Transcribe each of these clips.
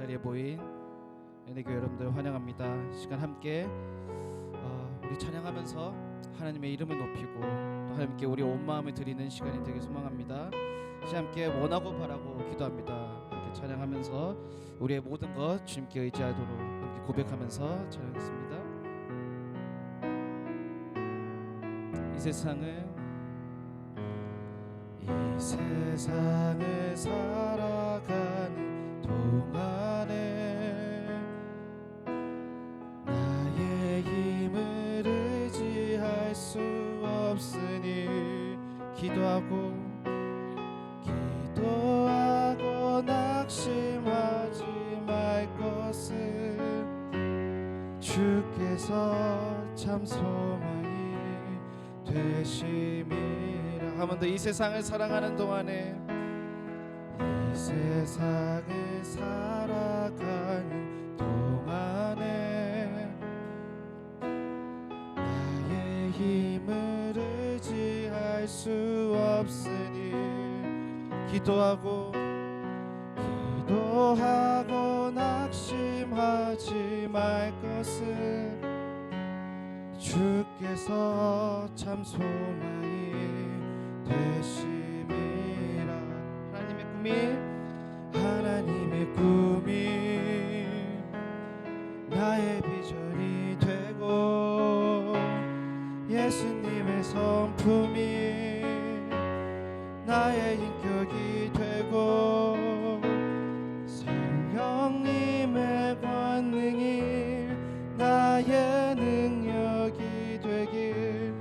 자리에 모인 은혜교회 여러분들 환영합니다. 시간 함께 우리 찬양하면서 하나님의 이름을 높이고 또 하나님께 우리 온 마음을 드리는 시간이 되길 소망합니다. 시간 함께 원하고 바라고 기도합니다. 함께 찬양하면서 우리의 모든 것 주님께 의지하도록 함께 고백하면서 찬양하겠습니다. 이 세상을 살아가는 동안에 나의 힘을 의지할 수 없으니 기도하고 낙심하지 말 것을 주께서 참 소망이 되심이라. 한 번 더. 이 세상을 사랑하는 동안에 이 세상을 살아가는 동안에 나의 힘을 의지할 수 없으니 기도하고 낙심하지 말 것을 주께서 참 소망이 되심이라. 하나님의 꿈이 나의 비전이 되고 예수님의 성품이 나의 인격이 되고 성령님의 권능이 나의 능력이 되길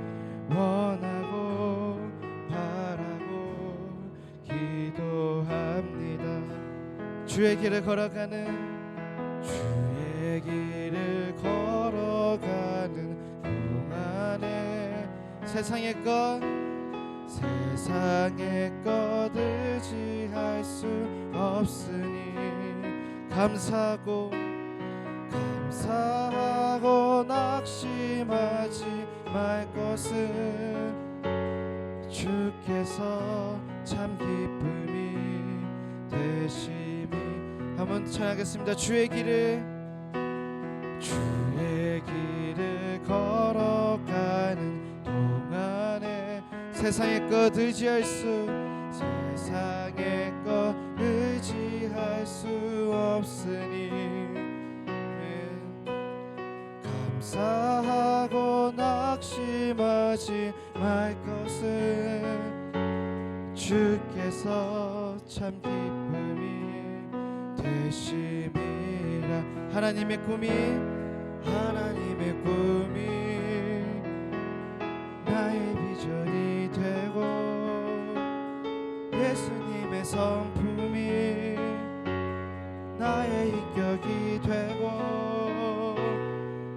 원하고 바라고 기도합니다. 주의 길을 걸어가는 동안에 세상의 것 의지할 수 없으니 감사하고 낙심하지 말 것을 주께서 참 기쁨이 되심이. 한번 찬양하겠습니다. 주의 길을 걸어가는 동안에 세상의 것 의지할 수 없으니 감사하고 낙심하지 말 것을 주께서 참 기쁨이 되심이라. 하나님의 꿈이 나의 비전이 되고 예수님의 성품이 나의 인격이 되고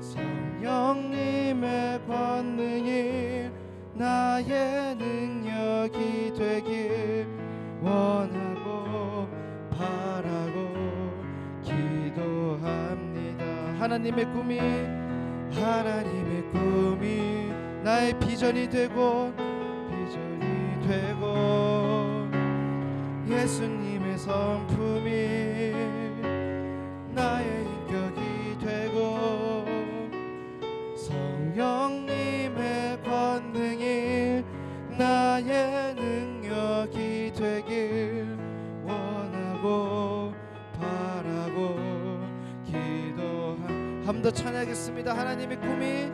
성령님의 권능이 나의 능력이 되길 원하고 바라고 기도합니다. 하나님의 꿈이 나의 비전이 되고 예수님의 성품이 나의 인격이 되고 성령님의 권능이 나의 능력이 되길 원하고 바라고 기도한. 한 번 더 찬양하겠습니다. 하나님의 꿈이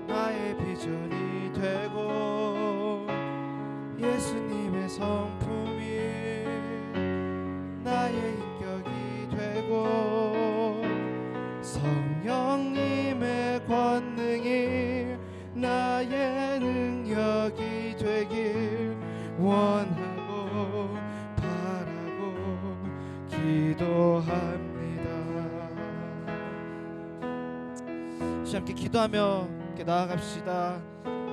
나의 비전이 되고 예수님의 성품이 나의 인격이 되고 성령님의 권능이 나의 능력이 되길 원하고 바라고 기도합니다. 함께 기도하며 함께 나아갑시다.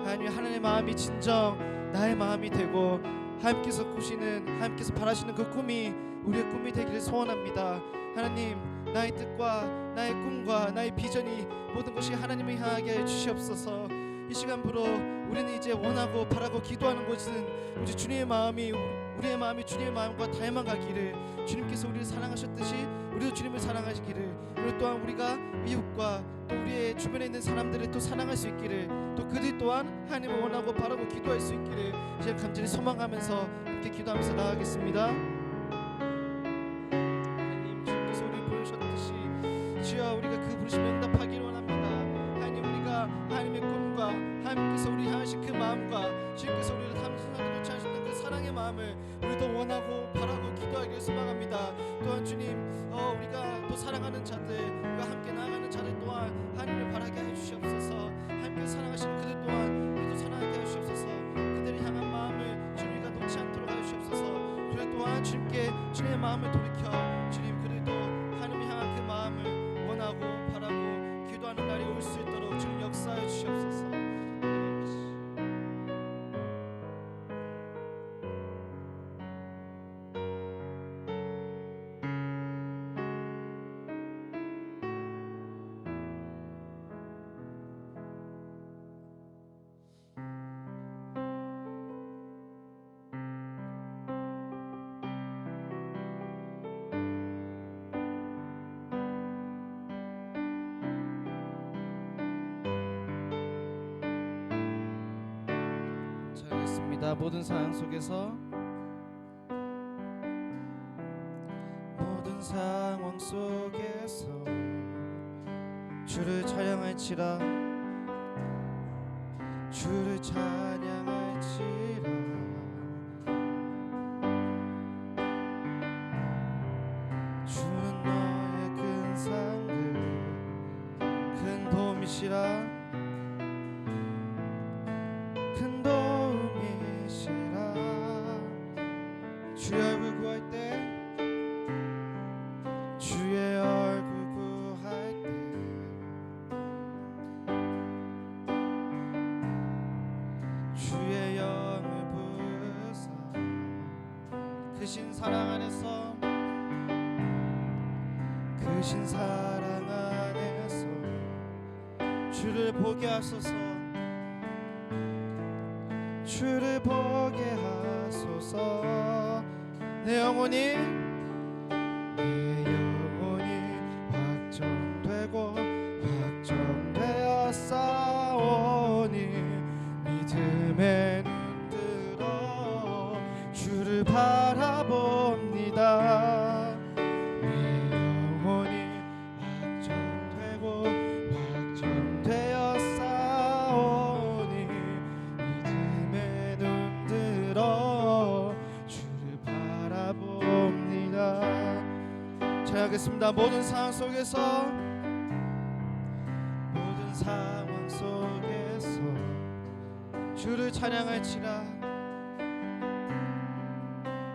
하나님의 마음이 진정 나의 마음이 되고 하나님께서 꾸시는, 하나님께서 바라시는 그 꿈이 우리의 꿈이 되기를 소원합니다. 하나님, 나의 뜻과 나의 꿈과 나의 비전이 모든 것이 하나님을 향하게 하여 주시옵소서. 이 시간부로 우리는 이제 원하고 바라고 기도하는 것은 우리 주님의 마음이 우리의 마음이 주님의 마음과 닮아가기를, 주님께서 우리를 사랑하셨듯이 우리도 주님을 사랑하시기를, 그리고 또한 우리가 이웃과 또 우리의 주변에 있는 사람들을 또 사랑할 수 있기를, 또 그들 또한 하나님을 원하고 바라고 기도할 수 있기를 이제 간절히 소망하면서 함께 기도하면서 나아가겠습니다. 하나님, 주님께서 우리를 부르셨듯이 주여 우리가 그 부르심에 응답하기를 원합니다. 하나님, 우리가 하나님의 꿈과 하나님께서 우리 향하신 그 마음과 주님께서 우리를 단순하게 놓지 않으셨던 그 사랑의 마음을 우리도 원하고 바라고 기도하기를 소망합니다. 또한 주님, 우리가 또 사랑하는 자들과 함께 나아가는 자들 또한 하나님을 바라게 해주시옵소서. 하나님께 사랑하시는 그들 또한 우리도 사랑하게 해주시옵소서. 그들을 향한 마음을 주님과 놓지 않도록 해주시옵소서. 그리고 또한 주님께 주님의 마음을 돌이켜 주님, 그들도 하나님을 향한 그 마음을 원하고 바라고 기도하는 날이 올 수 있도록 주님 역사해 주시옵소서. 모든 상황 속에서 주를 찬양할지라, 주를 찬양할지라. 주는 너의 큰 상들, 큰 도움이시라, 큰 도움이시라. 주의 얼굴 구할 때, 주의 얼굴 구할 때, 주의 영을 부으사 크신 사랑 안에서, 크신 사랑 안에서 주를 보게 하소서. 주를 보게 하소서. 내 영혼이 확정되고 확정되어 싸우니 믿음에 눈들어 주를 바라봅니다. 내 영혼이 확정되고 확정되어 싸우니 믿음에 눈들어 주를 바라봅니다. 찬양하겠습니다. 모든 상황 속에서, 모든 상황 속에서 주를 찬양할지라,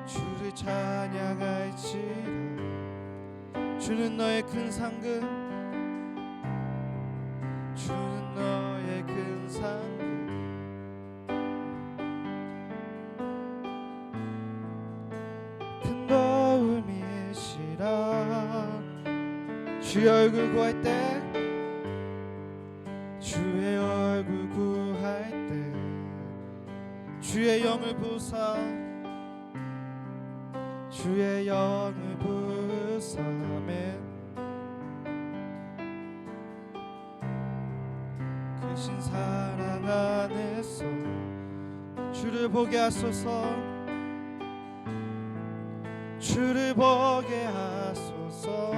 주를 찬양할지라. 주는 너의 큰 상급, 주는 너의 큰 상급. 큰 도움이시라. 주의 얼굴 구할 때, 주의 얼굴 구할 때 주의 영을 부으사, 주의 영을 부으사. 아멘. 크신 사랑 안에서 주를 보게 하소서. 주를 보게 하소서.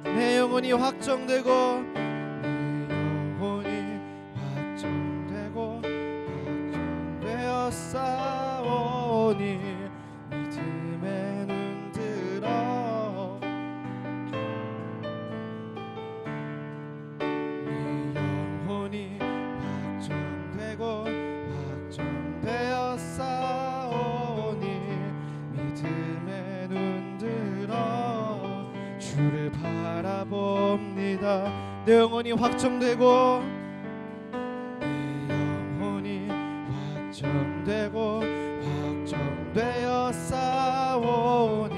내 영혼이 확정되고, 내 영혼이 확정되고 확정되어 싸우니 믿음에 눈들어 내 영혼이 확정되고 확정되어 싸우니 믿음에 눈들어 주를 바라봅니다. 내 영혼이 확정되고, 내 영혼이 확정되고 확정되어 싸우니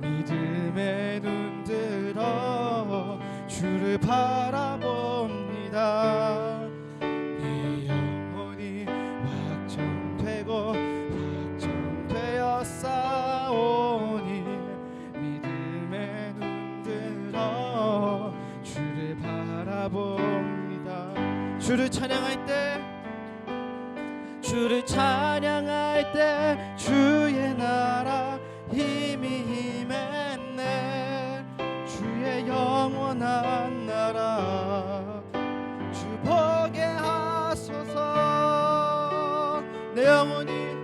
믿음에 눈들어 주를 바라봅니다. 내 영혼이 확정되고 확정되어 바라봅니다. 주를 찬양할 때 주를 찬양할 때 주의 나라 힘이 임했네. 주의 영원한 나라 주 보게 하소서. 내 영혼이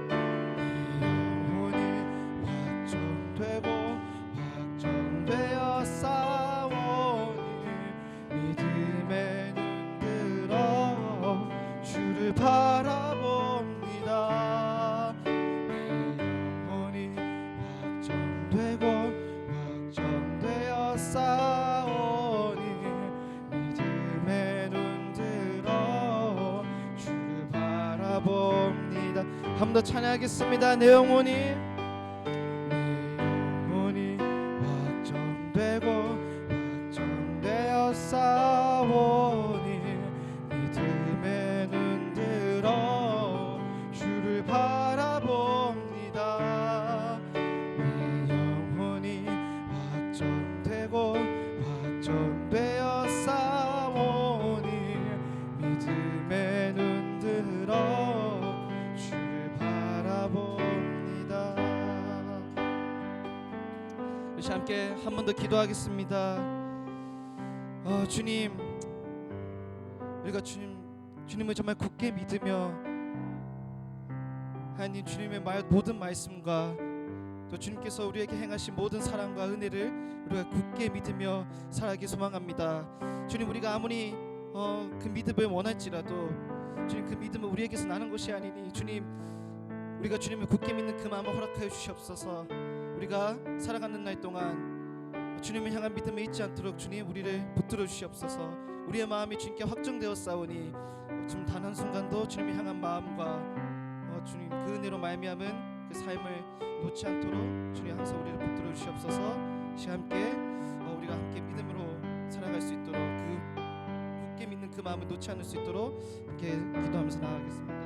확정되고 확정되어 싸우니 믿음에 눈들어 주를 바라봅니다. 영혼이 확정되고 확정되어 싸우니 믿음에 눈들어 주를 바라봅니다. 한 번 더 찬양하겠습니다. 내 영혼이 확정되고 확정되어 싸우니 믿음에 눈들어 주를 바라봅니다. 내 영혼이 확정되고 확정되어 싸우니 믿음에 눈들어 주를 바라봅니다. 우리 함께 한 번 더 기도하겠습니다. 주님, 우리가 주님을 정말 굳게 믿으며 하나님 주님의 모든 말씀과 또 주님께서 우리에게 행하신 모든 사랑과 은혜를 우리가 굳게 믿으며 살아가기 소망합니다. 주님, 우리가 아무리 그 믿음을 원할지라도 주님, 그 믿음은 우리에게서 나는 것이 아니니 주님, 우리가 주님을 굳게 믿는 그 마음을 허락하여 주시옵소서. 우리가 살아가는 날 동안 주님을 향한 믿음을 잊지 않도록 주님 우리를 붙들어 주시옵소서. 우리의 마음이 주님께 확정되어 싸우니 지금 단 한순간도 주님을 향한 마음과 주님 그 은혜로 말미암은 그 삶을 놓지 않도록 주님 항상 우리를 붙들어 주시옵소서. 함께 우리가 함께 믿음으로 살아갈 수 있도록 그 굳게 믿는 그 마음을 놓지 않을 수 있도록 함께 기도하면서 나아가겠습니다.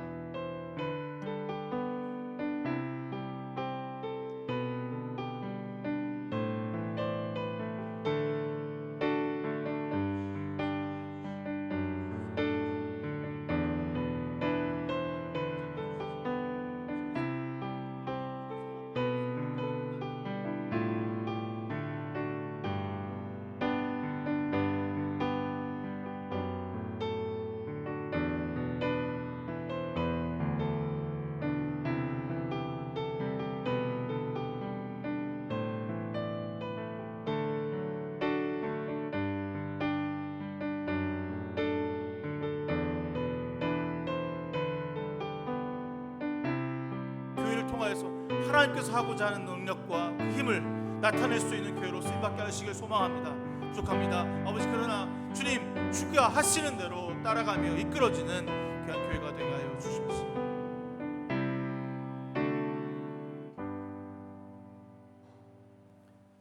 통하여서 하나님께서 하고자 하는 능력과 그 힘을 나타낼 수 있는 교회로 쓰임받게 하시길 소망합니다. 부족합니다 아버지. 그러나 주님 주가 하시는 대로 따라가며 이끌어지는 귀한 교회가 되게 하여 주십시오.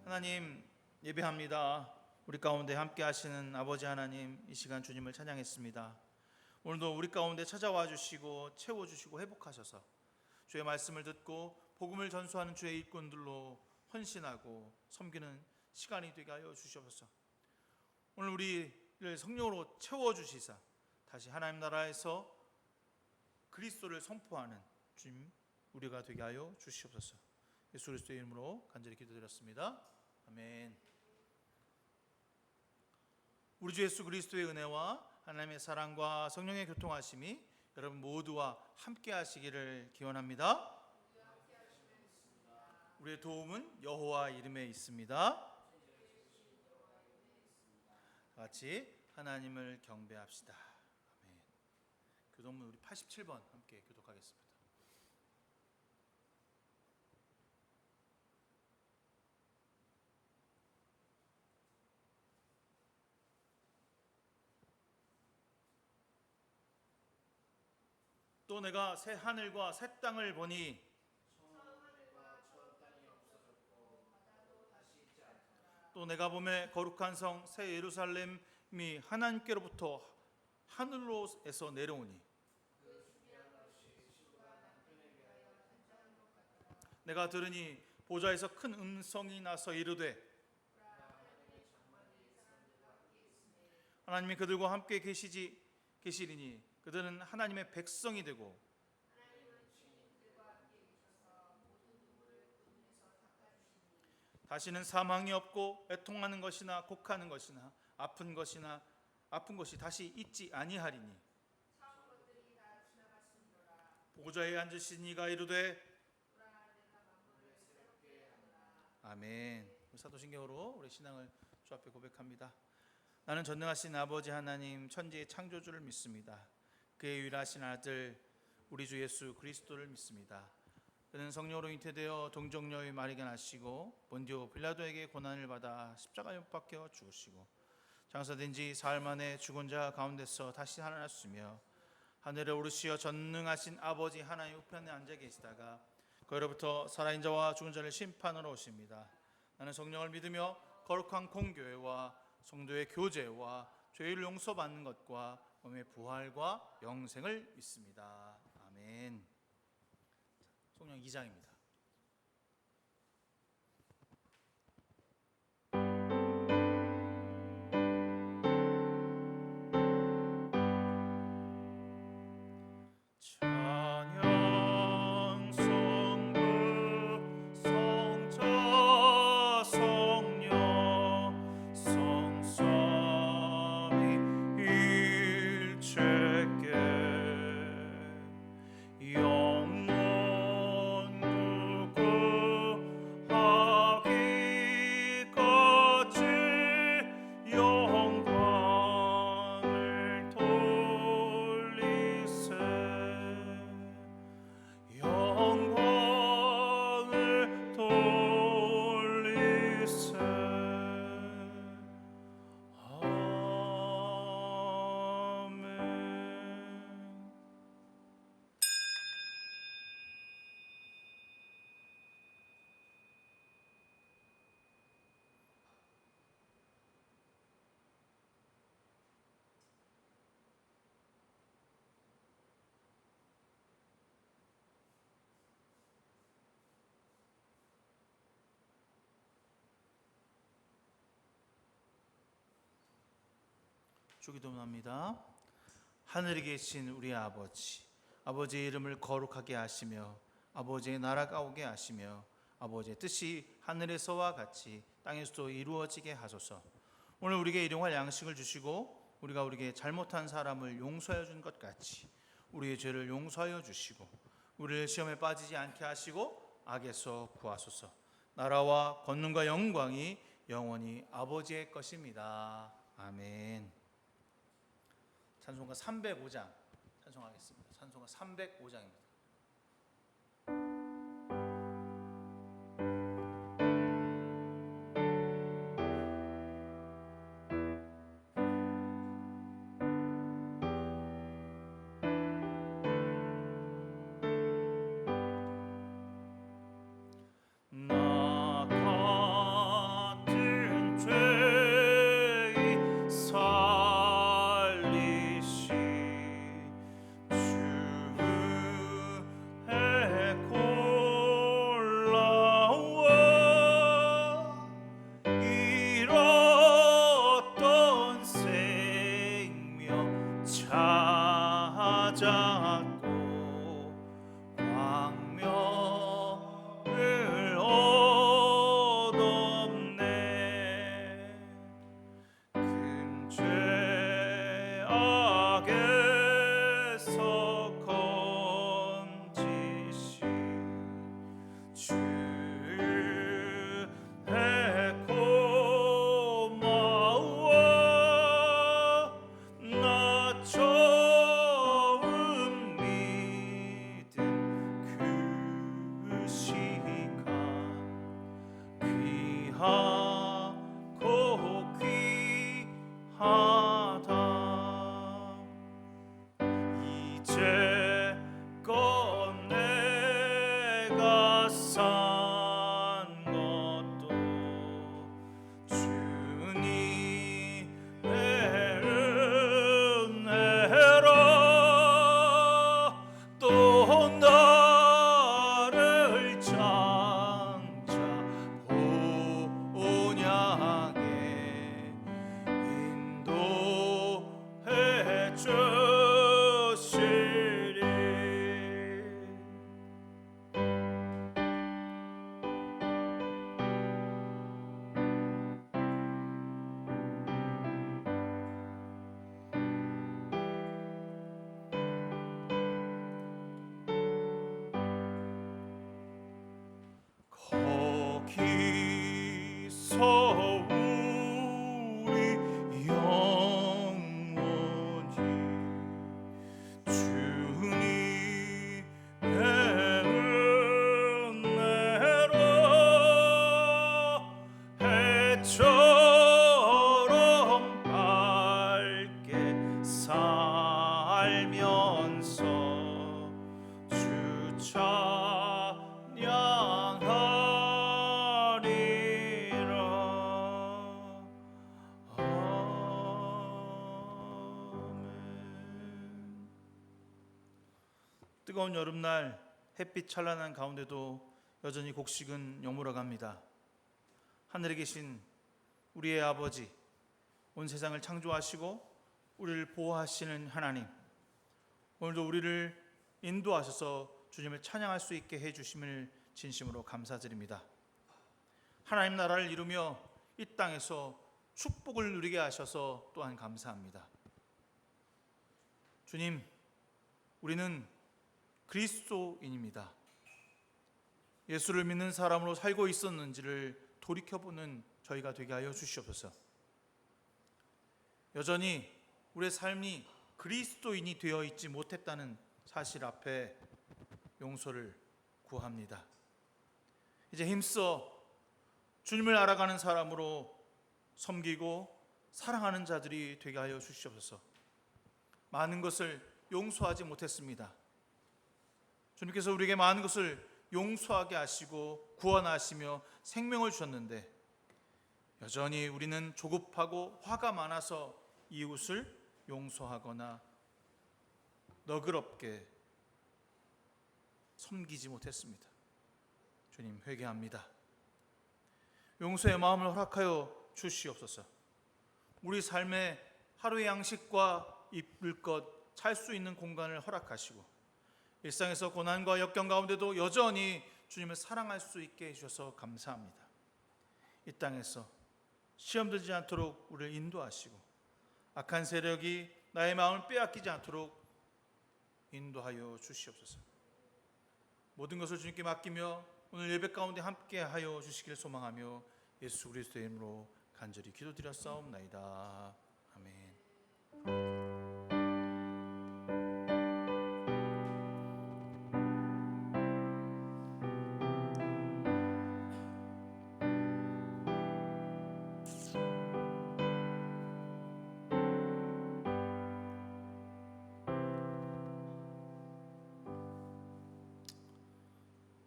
하나님 예배합니다. 우리 가운데 함께 하시는 아버지 하나님, 이 시간 주님을 찬양했습니다. 오늘도 우리 가운데 찾아와 주시고 채워주시고 회복하셔서 주의 말씀을 듣고 복음을 전수하는 주의 일꾼들로 헌신하고 섬기는 시간이 되게 하여 주시옵소서. 오늘 우리를 성령으로 채워주시사 다시 하나님 나라에서 그리스도를 선포하는 주님 우리가 되게 하여 주시옵소서. 예수 그리스도의 이름으로 간절히 기도드렸습니다. 아멘. 우리 주 예수 그리스도의 은혜와 하나님의 사랑과 성령의 교통하심이 여러분 모두와 함께 하시기를 기원합니다. 우리의 도움은 여호와 이름에 있습니다. 같이 하나님을 경배합시다. 아멘. 교독문 우리 87번 함께 교독하겠습니다. 또 내가 새 하늘과 새 땅을 보니 또 내가 보매 거룩한 성 새 예루살렘이 하나님께로부터 하늘로에서 내려오니 내가 들으니 보좌에서 큰 음성이 나서 이르되 하나님이 그들과 함께 계시리니 그들은 하나님의 백성이 되고 다시는 사망이 없고 애통하는 것이나 곡하는 것이나 아픈 것이 다시 있지 아니하리니 보좌에 앉으신 이가 이르되 아멘. 사도신경으로 우리 신앙을 주 앞에 고백합니다. 나는 전능하신 아버지 하나님 천지의 창조주를 믿습니다. 그의 유일하신 아들 우리 주 예수 그리스도를 믿습니다. 그는 성령으로 잉태되어 동정녀의 마리가 나시고 본디오 빌라도에게 고난을 받아 십자가에 못 박혀 죽으시고 장사된 지 사흘 만에 죽은 자 가운데서 다시 살아났으며 하늘에 오르시어 전능하신 아버지 하나님 우편에 앉아 계시다가 거기로부터 살아있는 자와 죽은 자를 심판하러 오십니다. 나는 성령을 믿으며 거룩한 공교회와 성도의 교제와 죄를 용서받는 것과 몸의 부활과 영생을 믿습니다. 아멘. 성령 2장입니다. 찬양 성부 성자 성령 성삼위 일체께 영원무궁하기까지 영광을 돌리세 영광을 돌리세 아멘. 주기도문합니다. 하늘에 계신 우리 아버지의 이름을 거룩하게 하시며 아버지의 나라가 오게 하시며 아버지의 뜻이 하늘에서와 같이 땅에서도 이루어지게 하소서. 오늘 우리에게 일용할 양식을 주시고 우리가 우리에게 잘못한 사람을 용서하여 준 것 같이 우리의 죄를 용서하여 주시고 우리를 시험에 빠지지 않게 하시고 악에서 구하소서. 나라와 권능과 영광이 영원히 아버지의 것입니다. 아멘. 찬송가 305장 찬송하겠습니다. 찬송가 305장입니다. 이제 알면서 주 찬양하리라. 아멘. 뜨거운 여름날 햇빛 찬란한 가운데도 여전히 곡식은 여물어 갑니다. 하늘에 계신 우리의 아버지, 온 세상을 창조하시고 우리를 보호하시는 하나님, 오늘도 우리를 인도하셔서 주님을 찬양할 수 있게 해주심을 진심으로 감사드립니다. 하나님 나라를 이루며 이 땅에서 축복을 누리게 하셔서 또한 감사합니다. 주님, 우리는 그리스도인입니다. 예수를 믿는 사람으로 살고 있었는지를 돌이켜보는 저희가 되게 하여 주시옵소서. 여전히 우리의 삶이 그리스도인이 되어 있지 못했다는 사실 앞에 용서를 구합니다. 이제 힘써 주님을 알아가는 사람으로 섬기고 사랑하는 자들이 되게 하여 주시옵소서. 많은 것을 용서하지 못했습니다. 주님께서 우리에게 많은 것을 용서하게 하시고 구원하시며 생명을 주셨는데 여전히 우리는 조급하고 화가 많아서 이웃을 용서하거나 너그럽게 섬기지 못했습니다. 주님, 회개합니다. 용서의 마음을 허락하여 주시옵소서. 우리 삶에 하루의 양식과 입을 것 찰 수 있는 공간을 허락하시고 일상에서 고난과 역경 가운데도 여전히 주님을 사랑할 수 있게 해주셔서 감사합니다. 이 땅에서 시험 들지 않도록 우리를 인도하시고 악한 세력이 나의 마음을 빼앗기지 않도록 인도하여 주시옵소서. 모든 것을 주님께 맡기며 오늘 예배 가운데 함께하여 주시기를 소망하며 예수 그리스도의 이름으로 간절히 기도드렸사옵나이다. 아멘.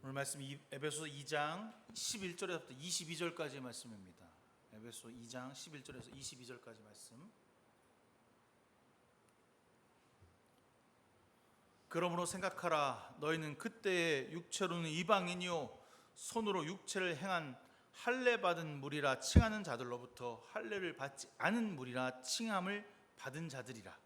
오늘 말씀 에베소 2장 11절에서부터 22절까지의 말씀입니다. 에베소 2장 11절에서 22절까지 말씀. 그러므로 생각하라. 너희는 그때의 육체로는 이방인이요 손으로 육체를 행한 할례 받은 무리라 칭하는 자들로부터 할례를 받지 않은 무리라 칭함을 받은 자들이라.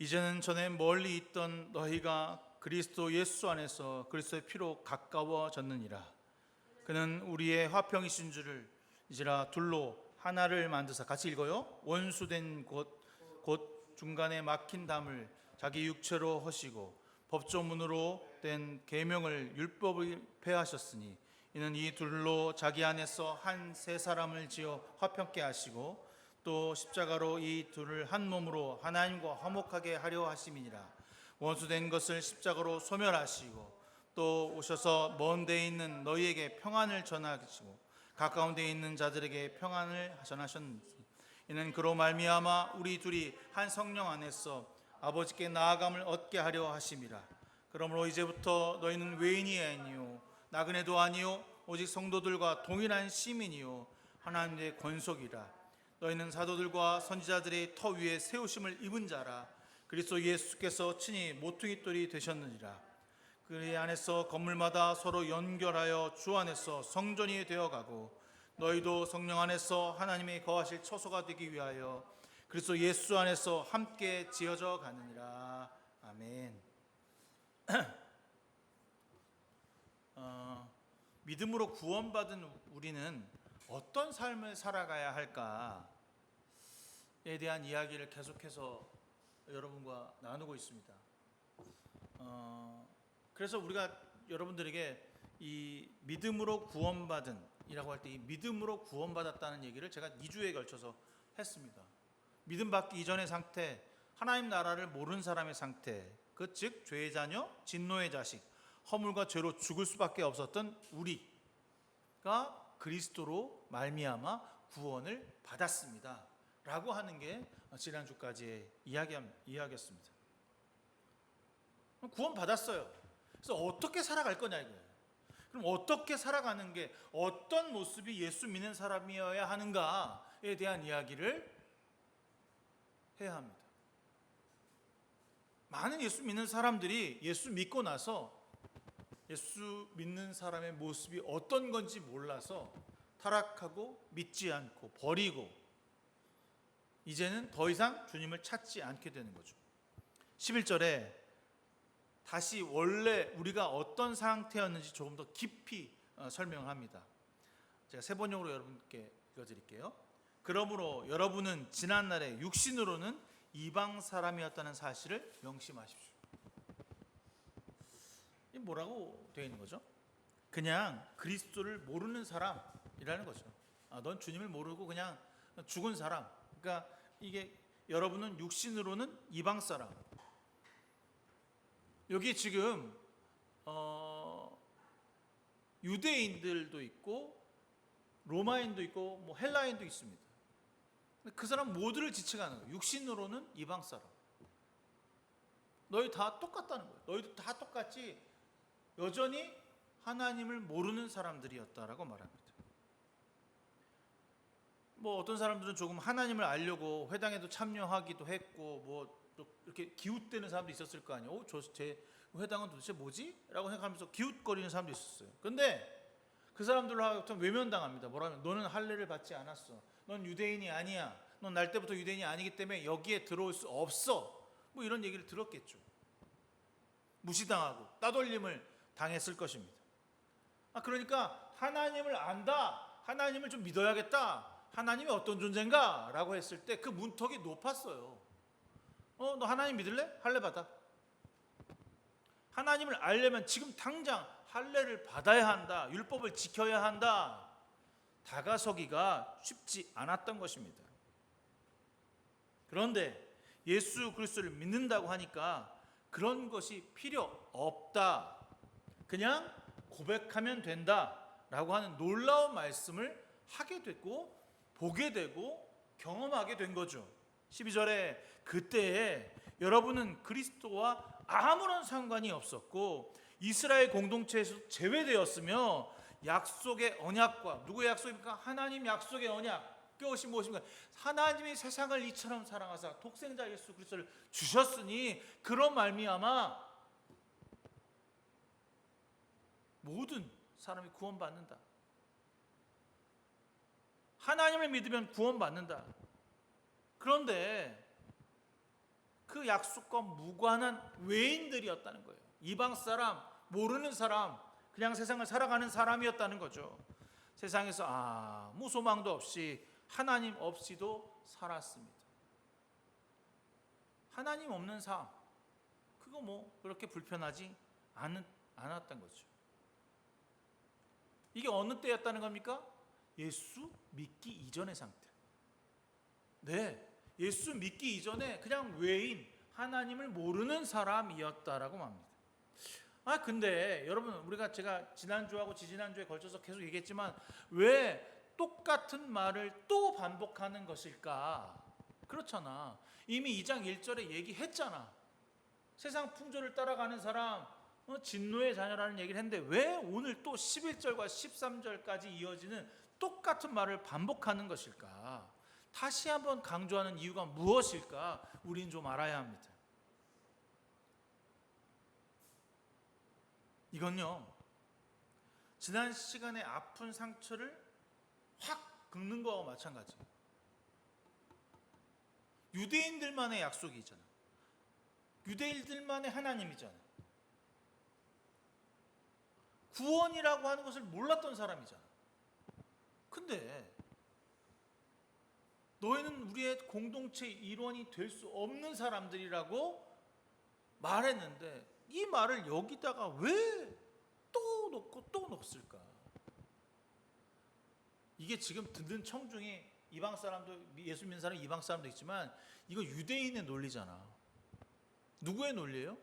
이제는 전에 멀리 있던 너희가 그리스도 예수 안에서 그리스도의 피로 가까워졌느니라. 그는 우리의 화평이신 줄을 이제라 둘로 하나를 만드사, 같이 읽어요. 원수된 곧 중간에 막힌 담을 자기 육체로 허시고 법조문으로 된 계명을 율법을 폐하셨으니 이는 이 둘로 자기 안에서 한 세 사람을 지어 화평케 하시고 또 십자가로 이 둘을 한 몸으로 하나님과 화목하게 하려 하심이니라. 원수된 것을 십자가로 소멸하시고 또 오셔서 먼 데에 있는 너희에게 평안을 전하시고 가까운 데에 있는 자들에게 평안을 전하셨으니 이는 그로 말미암아 우리 둘이 한 성령 안에서 아버지께 나아감을 얻게 하려 하심이라. 그러므로 이제부터 너희는 외인이 아니요 나그네도 아니요 오직 성도들과 동일한 시민이요 하나님의 권속이라. 너희는 사도들과 선지자들의 터 위에 세우심을 입은 자라. 그리스도 예수께서 친히 모퉁이 돌이 되셨느니라. 그의 안에서 건물마다 서로 연결하여 주 안에서 성전이 되어가고 너희도 성령 안에서 하나님의 거하실 처소가 되기 위하여 그리스도 예수 안에서 함께 지어져 가느니라. 아멘. 믿음으로 구원받은 우리는 어떤 삶을 살아가야 할까에 대한 이야기를 계속해서 여러분과 나누고 있습니다. 그래서 우리가 여러분들에게 이 믿음으로 구원받은 이라고 할 때 이 믿음으로 구원받았다는 얘기를 제가 2주에 걸쳐서 했습니다. 믿음 받기 이전의 상태, 하나님 나라를 모르는 사람의 상태, 그 즉 죄의 자녀, 진노의 자식, 허물과 죄로 죽을 수밖에 없었던 우리가 그리스도로 말미암아 구원을 받았습니다 라고 하는 게 지난주까지의 이야기였습니다. 구원 받았어요. 그래서 어떻게 살아갈 거냐 이거예요. 그럼 어떻게 살아가는 게, 어떤 모습이 예수 믿는 사람이어야 하는가에 대한 이야기를 해야 합니다. 많은 예수 믿는 사람들이 예수 믿고 나서 예수 믿는 사람의 모습이 어떤 건지 몰라서 타락하고 믿지 않고 버리고 이제는 더 이상 주님을 찾지 않게 되는 거죠. 11절에 다시 원래 우리가 어떤 상태였는지 조금 더 깊이 설명합니다. 제가 세 번역으로 여러분께 읽어드릴게요. 그러므로 여러분은 지난날에 육신으로는 이방 사람이었다는 사실을 명심하십시오. 이 뭐라고 되어 있는 거죠? 그냥 그리스도를 모르는 사람이라는 거죠. 넌 주님을 모르고 그냥 죽은 사람. 그러니까 이게 여러분은 육신으로는 이방 사람. 여기 지금 유대인들도 있고 로마인도 있고 뭐 헬라인도 있습니다. 그 사람 모두를 지칭하는 거예요. 육신으로는 이방 사람. 너희 다 똑같다는 거예요. 너희도 다 똑같이 여전히 하나님을 모르는 사람들이었다라고 말합니다. 뭐 어떤 사람들은 조금 하나님을 알려고 회당에도 참여하기도 했고 뭐 이렇게 기웃대는 사람도 있었을 거 아니에요. 제 회당은 도대체 뭐지? 라고 생각하면서 기웃거리는 사람도 있었어요. 근데 그 사람들로 하여튼 외면당합니다. 뭐라면 너는 할례를 받지 않았어. 넌 유대인이 아니야. 넌 날 때부터 유대인이 아니기 때문에 여기에 들어올 수 없어. 뭐 이런 얘기를 들었겠죠. 무시당하고 따돌림을 당했을 것입니다. 그러니까 하나님을 안다. 하나님을 좀 믿어야겠다. 하나님이 어떤 존재인가? 라고 했을 때 그 문턱이 높았어요. 너 하나님 믿을래? 할례 받아. 하나님을 알려면 지금 당장 할례를 받아야 한다. 율법을 지켜야 한다. 다가서기가 쉽지 않았던 것입니다. 그런데 예수 그리스도를 믿는다고 하니까 그런 것이 필요 없다. 그냥 고백하면 된다라고 하는 놀라운 말씀을 하게 됐고 보게 되고 경험하게 된 거죠. 12절에 그때에 여러분은 그리스도와 아무런 상관이 없었고 이스라엘 공동체에서 제외되었으며 약속의 언약과, 누구의 약속입니까? 하나님 약속의 언약, 그것이 무엇입니까? 하나님이 세상을 이처럼 사랑하사 독생자 예수 그리스도를 주셨으니 그런 말미암아 모든 사람이 구원받는다. 하나님을 믿으면 구원받는다. 그런데 그 약속과 무관한 외인들이었다는 거예요. 이방 사람, 모르는 사람, 그냥 세상을 살아가는 사람이었다는 거죠. 세상에서 아무 소망도 없이 하나님 없이도 살았습니다. 하나님 없는 삶, 그거 뭐 그렇게 불편하지 않았던 거죠. 이게 어느 때였다는 겁니까? 예수 믿기 이전의 상태. 네, 예수 믿기 이전에 그냥 외인, 하나님을 모르는 사람이었다라고 합니다. 근데 여러분, 제가 지난주하고 지지난주에 걸쳐서 계속 얘기했지만 왜 똑같은 말을 또 반복하는 것일까? 그렇잖아. 이미 2장 1절에 얘기했잖아. 세상 풍조를 따라가는 사람, 진노의 자녀라는 얘기를 했는데 왜 오늘 또 11절과 13절까지 이어지는 똑같은 말을 반복하는 것일까? 다시 한번 강조하는 이유가 무엇일까? 우리는 좀 알아야 합니다. 이건요, 지난 시간에 아픈 상처를 확 긁는 거와 마찬가지예요. 유대인들만의 약속이잖아. 유대인들만의 하나님이잖아. 구원이라고 하는 것을 몰랐던 사람이잖아. 근데 너희는 우리의 공동체 일원이 될 수 없는 사람들이라고 말했는데 이 말을 여기다가 왜 또 놓고 또 넣었을까? 이게 지금 듣는 청중에 이방 사람도, 예수 믿는 사람 이방 사람도 있지만 이거 유대인의 논리잖아. 누구의 논리예요?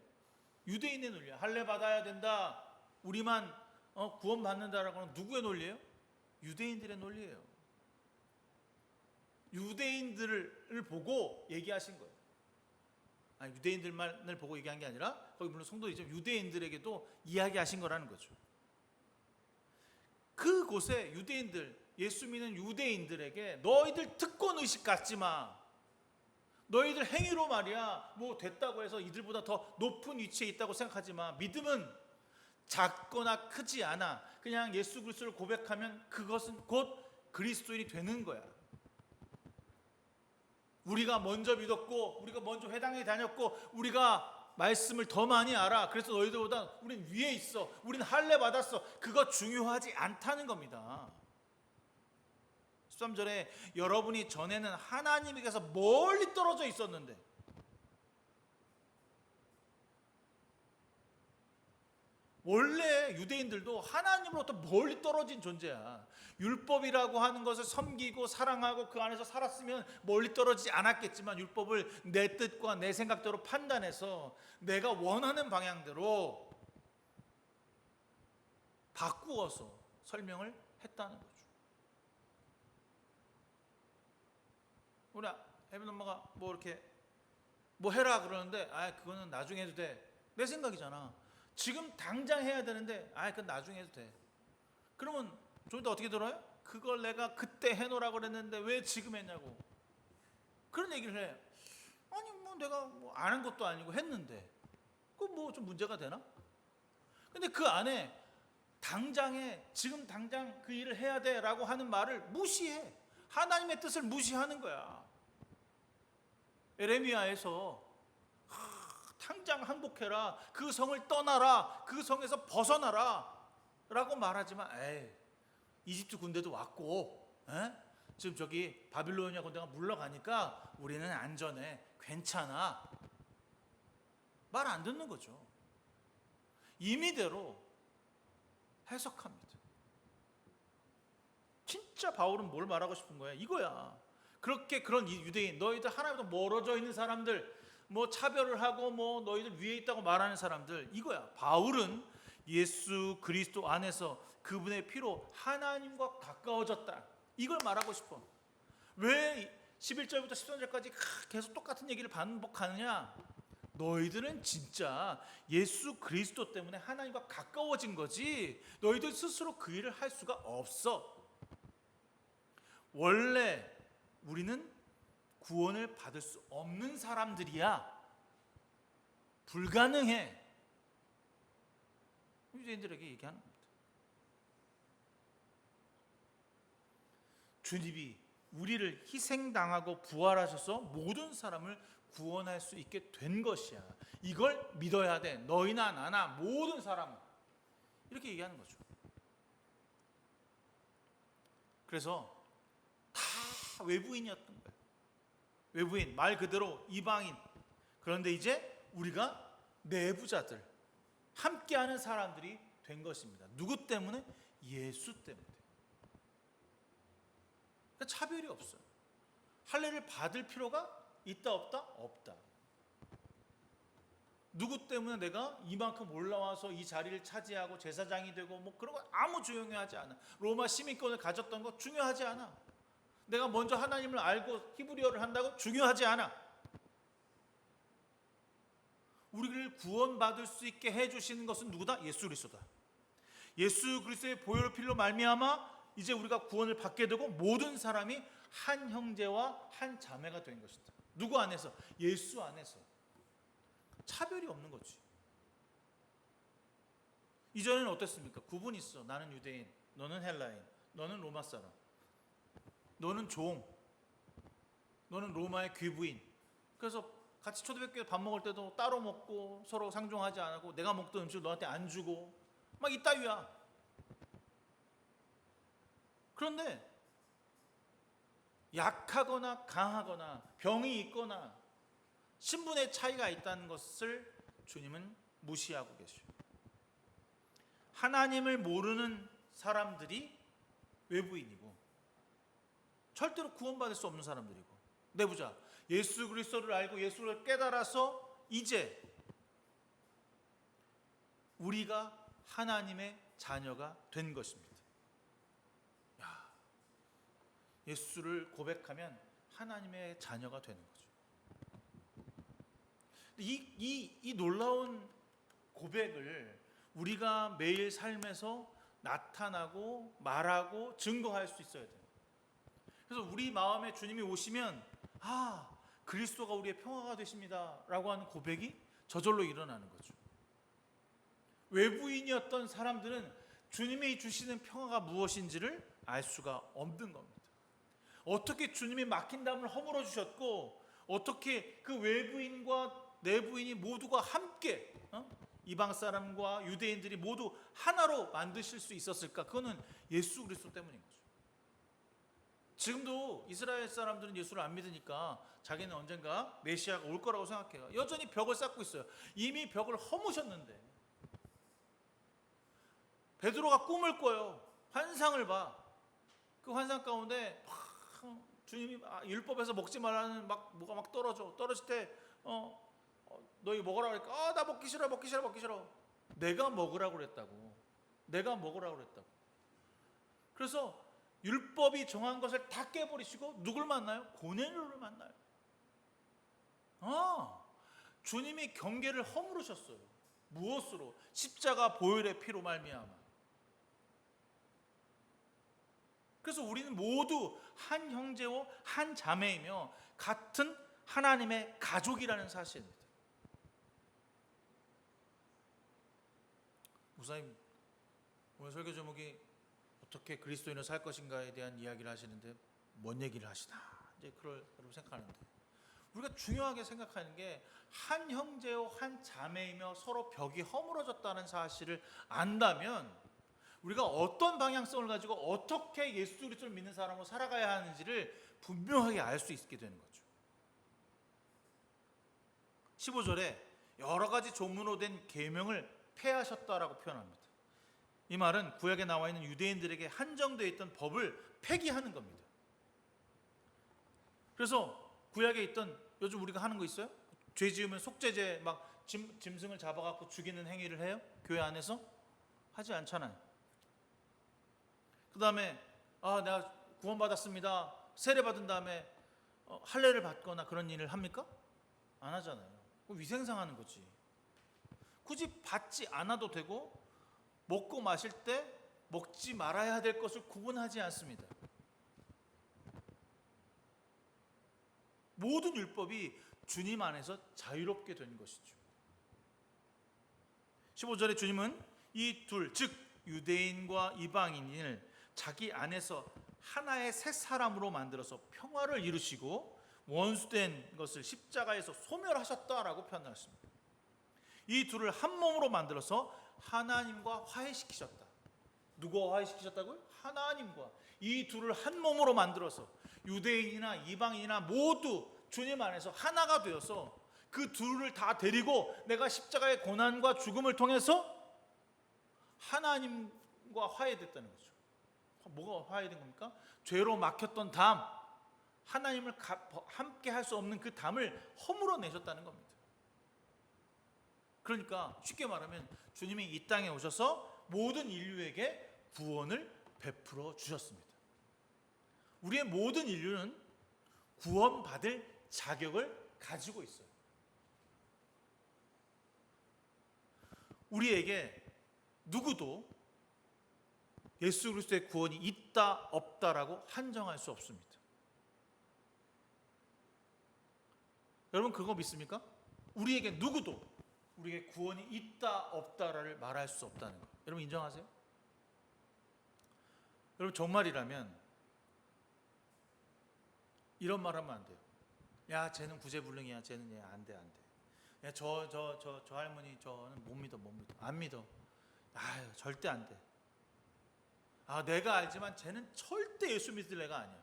유대인의 논리야. 할례 받아야 된다. 우리만 구원 받는다라고는 누구의 논리예요? 유대인들의 논리예요. 유대인들을 보고 얘기하신 거예요. 아니, 유대인들만을 보고 얘기한 게 아니라 거기 물론 성도이죠. 유대인들에게도 이야기하신 거라는 거죠. 그곳에 유대인들, 예수 믿는 유대인들에게 너희들 특권 의식 갖지 마. 너희들 행위로 말이야 뭐 됐다고 해서 이들보다 더 높은 위치에 있다고 생각하지 마. 믿음은 작거나 크지 않아. 그냥 예수 그리스도를 고백하면 그것은 곧 그리스도인이 되는 거야. 우리가 먼저 믿었고, 우리가 먼저 회당에 다녔고, 우리가 말씀을 더 많이 알아. 그래서 너희들보다 우린 위에 있어. 우린 할례 받았어. 그거 중요하지 않다는 겁니다. 13절에 여러분이 전에는 하나님에게서 멀리 떨어져 있었는데, 원래 유대인들도 하나님으로부터 멀리 떨어진 존재야. 율법이라고 하는 것을 섬기고 사랑하고 그 안에서 살았으면 멀리 떨어지지 않았겠지만, 율법을 내 뜻과 내 생각대로 판단해서 내가 원하는 방향대로 바꾸어서 설명을 했다는 거죠. 우리 혜민 엄마가 뭐 이렇게 뭐 해라 그러는데, 그거는 나중에 해도 돼. 내 생각이잖아. 지금 당장 해야 되는데 그건 나중에 해도 돼. 그러면 좀 이따 어떻게 들어요? 그걸 내가 그때 해놓으라고 그랬는데 왜 지금 했냐고. 그런 얘기를 해. 아니 뭐 내가 뭐 아는 것도 아니고 했는데 그거 뭐 좀 문제가 되나? 근데 그 안에 당장에 지금 당장 그 일을 해야 돼라고 하는 말을 무시해. 하나님의 뜻을 무시하는 거야. 에레미야에서 당장 항복해라, 그 성을 떠나라, 그 성에서 벗어나라 라고 말하지만, 이집트 군대도 왔고 지금 저기 바빌로니아 군대가 물러가니까 우리는 안전해, 괜찮아, 말 안 듣는 거죠. 임의대로 해석합니다. 진짜 바울은 뭘 말하고 싶은 거야? 이거야. 그렇게 그런 유대인, 너희들 하나님부터 멀어져 있는 사람들, 뭐 차별을 하고 뭐 너희들 위에 있다고 말하는 사람들, 이거야. 바울은 예수 그리스도 안에서 그분의 피로 하나님과 가까워졌다, 이걸 말하고 싶어. 왜 11절부터 13절까지 계속 똑같은 얘기를 반복하느냐? 너희들은 진짜 예수 그리스도 때문에 하나님과 가까워진 거지, 너희들 스스로 그 일을 할 수가 없어. 원래 우리는 구원을 받을 수 없는 사람들이야. 불가능해. 유대인들에게 얘기하는 겁니다. 주님이 우리를 희생당하고 부활하셔서 모든 사람을 구원할 수 있게 된 것이야. 이걸 믿어야 돼. 너희나 나나 모든 사람. 이렇게 얘기하는 거죠. 그래서 다 외부인이었던 거예요. 외부인, 말 그대로 이방인. 그런데 이제 우리가 내부자들, 함께하는 사람들이 된 것입니다. 누구 때문에? 예수 때문에. 그러니까 차별이 없어요. 할례를 받을 필요가 있다 없다? 없다. 누구 때문에 내가 이만큼 올라와서 이 자리를 차지하고 제사장이 되고 뭐 그런 거 아무 중요하지 않아. 로마 시민권을 가졌던 거 중요하지 않아. 내가 먼저 하나님을 알고 히브리어를 한다고 중요하지 않아. 우리를 구원받을 수 있게 해주시는 것은 누구다? 예수 그리스도다. 예수 그리스도의 보혈 피로 말미암아 이제 우리가 구원을 받게 되고 모든 사람이 한 형제와 한 자매가 된 것이다. 누구 안에서? 예수 안에서. 차별이 없는 거지. 이전에는 어땠습니까? 구분이 있어. 나는 유대인, 너는 헬라인, 너는 로마 사람, 너는 종, 너는 로마의 귀부인. 그래서 같이 초대교회 밥 먹을 때도 따로 먹고 서로 상종하지 않고 내가 먹던 음식을 너한테 안 주고 막 이따위야. 그런데 약하거나 강하거나 병이 있거나 신분의 차이가 있다는 것을 주님은 무시하고 계셔요. 하나님을 모르는 사람들이 외부인이고 절대로 구원받을 수 없는 사람들이고, 내부자 예수 그리스도를 알고 예수를 깨달아서 이제 우리가 하나님의 자녀가 된 것입니다. 야, 예수를 고백하면 하나님의 자녀가 되는 거죠. 이 놀라운 고백을 우리가 매일 삶에서 나타나고 말하고 증거할 수 있어야 돼요. 그래서 우리 마음에 주님이 오시면 그리스도가 우리의 평화가 되십니다 라고 하는 고백이 저절로 일어나는 거죠. 외부인이었던 사람들은 주님이 주시는 평화가 무엇인지를 알 수가 없는 겁니다. 어떻게 주님이 막힌 담을 허물어 주셨고 어떻게 그 외부인과 내부인이 모두가 함께 이방 사람과 유대인들이 모두 하나로 만드실 수 있었을까? 그거는 예수 그리스도 때문인 거죠. 지금도 이스라엘 사람들은 예수를 안 믿으니까 자기는 언젠가 메시아가 올 거라고 생각해요. 여전히 벽을 쌓고 있어요. 이미 벽을 허무셨는데 베드로가 꿈을 꿔요. 환상을 봐. 그 환상 가운데 주님이 율법에서 먹지 말라는 뭐가 막 떨어질 때 너희 먹으라고 그러니까 나 먹기 싫어. 내가 먹으라고 그랬다고. 그래서 율법이 정한 것을 다 깨버리시고 누굴 만나요? 고넬료를 만나요. 주님이 경계를 허물으셨어요. 무엇으로? 십자가 보혈의 피로 말미암아. 그래서 우리는 모두 한 형제와 한 자매이며 같은 하나님의 가족이라는 사실입니다. 목사님, 오늘 설교 제목이 어떻게 그리스도인으로 살 것인가에 대한 이야기를 하시는데 뭔 얘기를 하시나 이제 그걸 여러분 생각하는데, 우리가 중요하게 생각하는 게 한 형제요 한 자매이며 서로 벽이 허물어졌다는 사실을 안다면 우리가 어떤 방향성을 가지고 어떻게 예수 그리스도를 믿는 사람으로 살아가야 하는지를 분명하게 알 수 있게 되는 거죠. 15절에 여러 가지 조문으로 된 계명을 폐하셨다라고 표현합니다. 이 말은 구약에 나와 있는 유대인들에게 한정되어 있던 법을 폐기하는 겁니다. 그래서 구약에 있던, 요즘 우리가 하는 거 있어요? 죄 지으면 속죄제 막 짐승을 잡아갖고 죽이는 행위를 해요? 교회 안에서? 하지 않잖아요. 그 다음에 내가 구원받았습니다, 세례 받은 다음에 할례를 받거나 그런 일을 합니까? 안 하잖아요. 위생상 하는 거지. 굳이 받지 않아도 되고 먹고 마실 때 먹지 말아야 될 것을 구분하지 않습니다. 모든 율법이 주님 안에서 자유롭게 된 것이죠. 15절에 주님은 이 둘, 즉 유대인과 이방인을 자기 안에서 하나의 새 사람으로 만들어서 평화를 이루시고 원수된 것을 십자가에서 소멸하셨다라고 표현했습니다. 이 둘을 한 몸으로 만들어서 하나님과 화해시키셨다. 누구와 화해시키셨다고요? 하나님과. 이 둘을 한 몸으로 만들어서 유대인이나 이방인이나 모두 주님 안에서 하나가 되어서 그 둘을 다 데리고 내가 십자가의 고난과 죽음을 통해서 하나님과 화해됐다는 거죠. 뭐가 화해된 겁니까? 죄로 막혔던 담, 하나님을 함께 할 수 없는 그 담을 허물어 내셨다는 겁니다. 그러니까 쉽게 말하면 주님이 이 땅에 오셔서 모든 인류에게 구원을 베풀어 주셨습니다. 우리의 모든 인류는 구원받을 자격을 가지고 있어요. 우리에게 누구도 예수 그리스도의 구원이 있다 없다라고 한정할 수 없습니다. 여러분 그거 믿습니까? 우리에게 누구도 우리에게 구원이 있다 없다를 말할 수 없다는 거. 여러분 인정하세요? 여러분 정말이라면 이런 말 하면 안 돼요. 야 쟤는 구제불능이야. 쟤는 얘 안 돼. 야 저 할머니 저는 못 믿어. 안 믿어. 아유 절대 안 돼. 내가 알지만 쟤는 절대 예수 믿을 애가 아니야.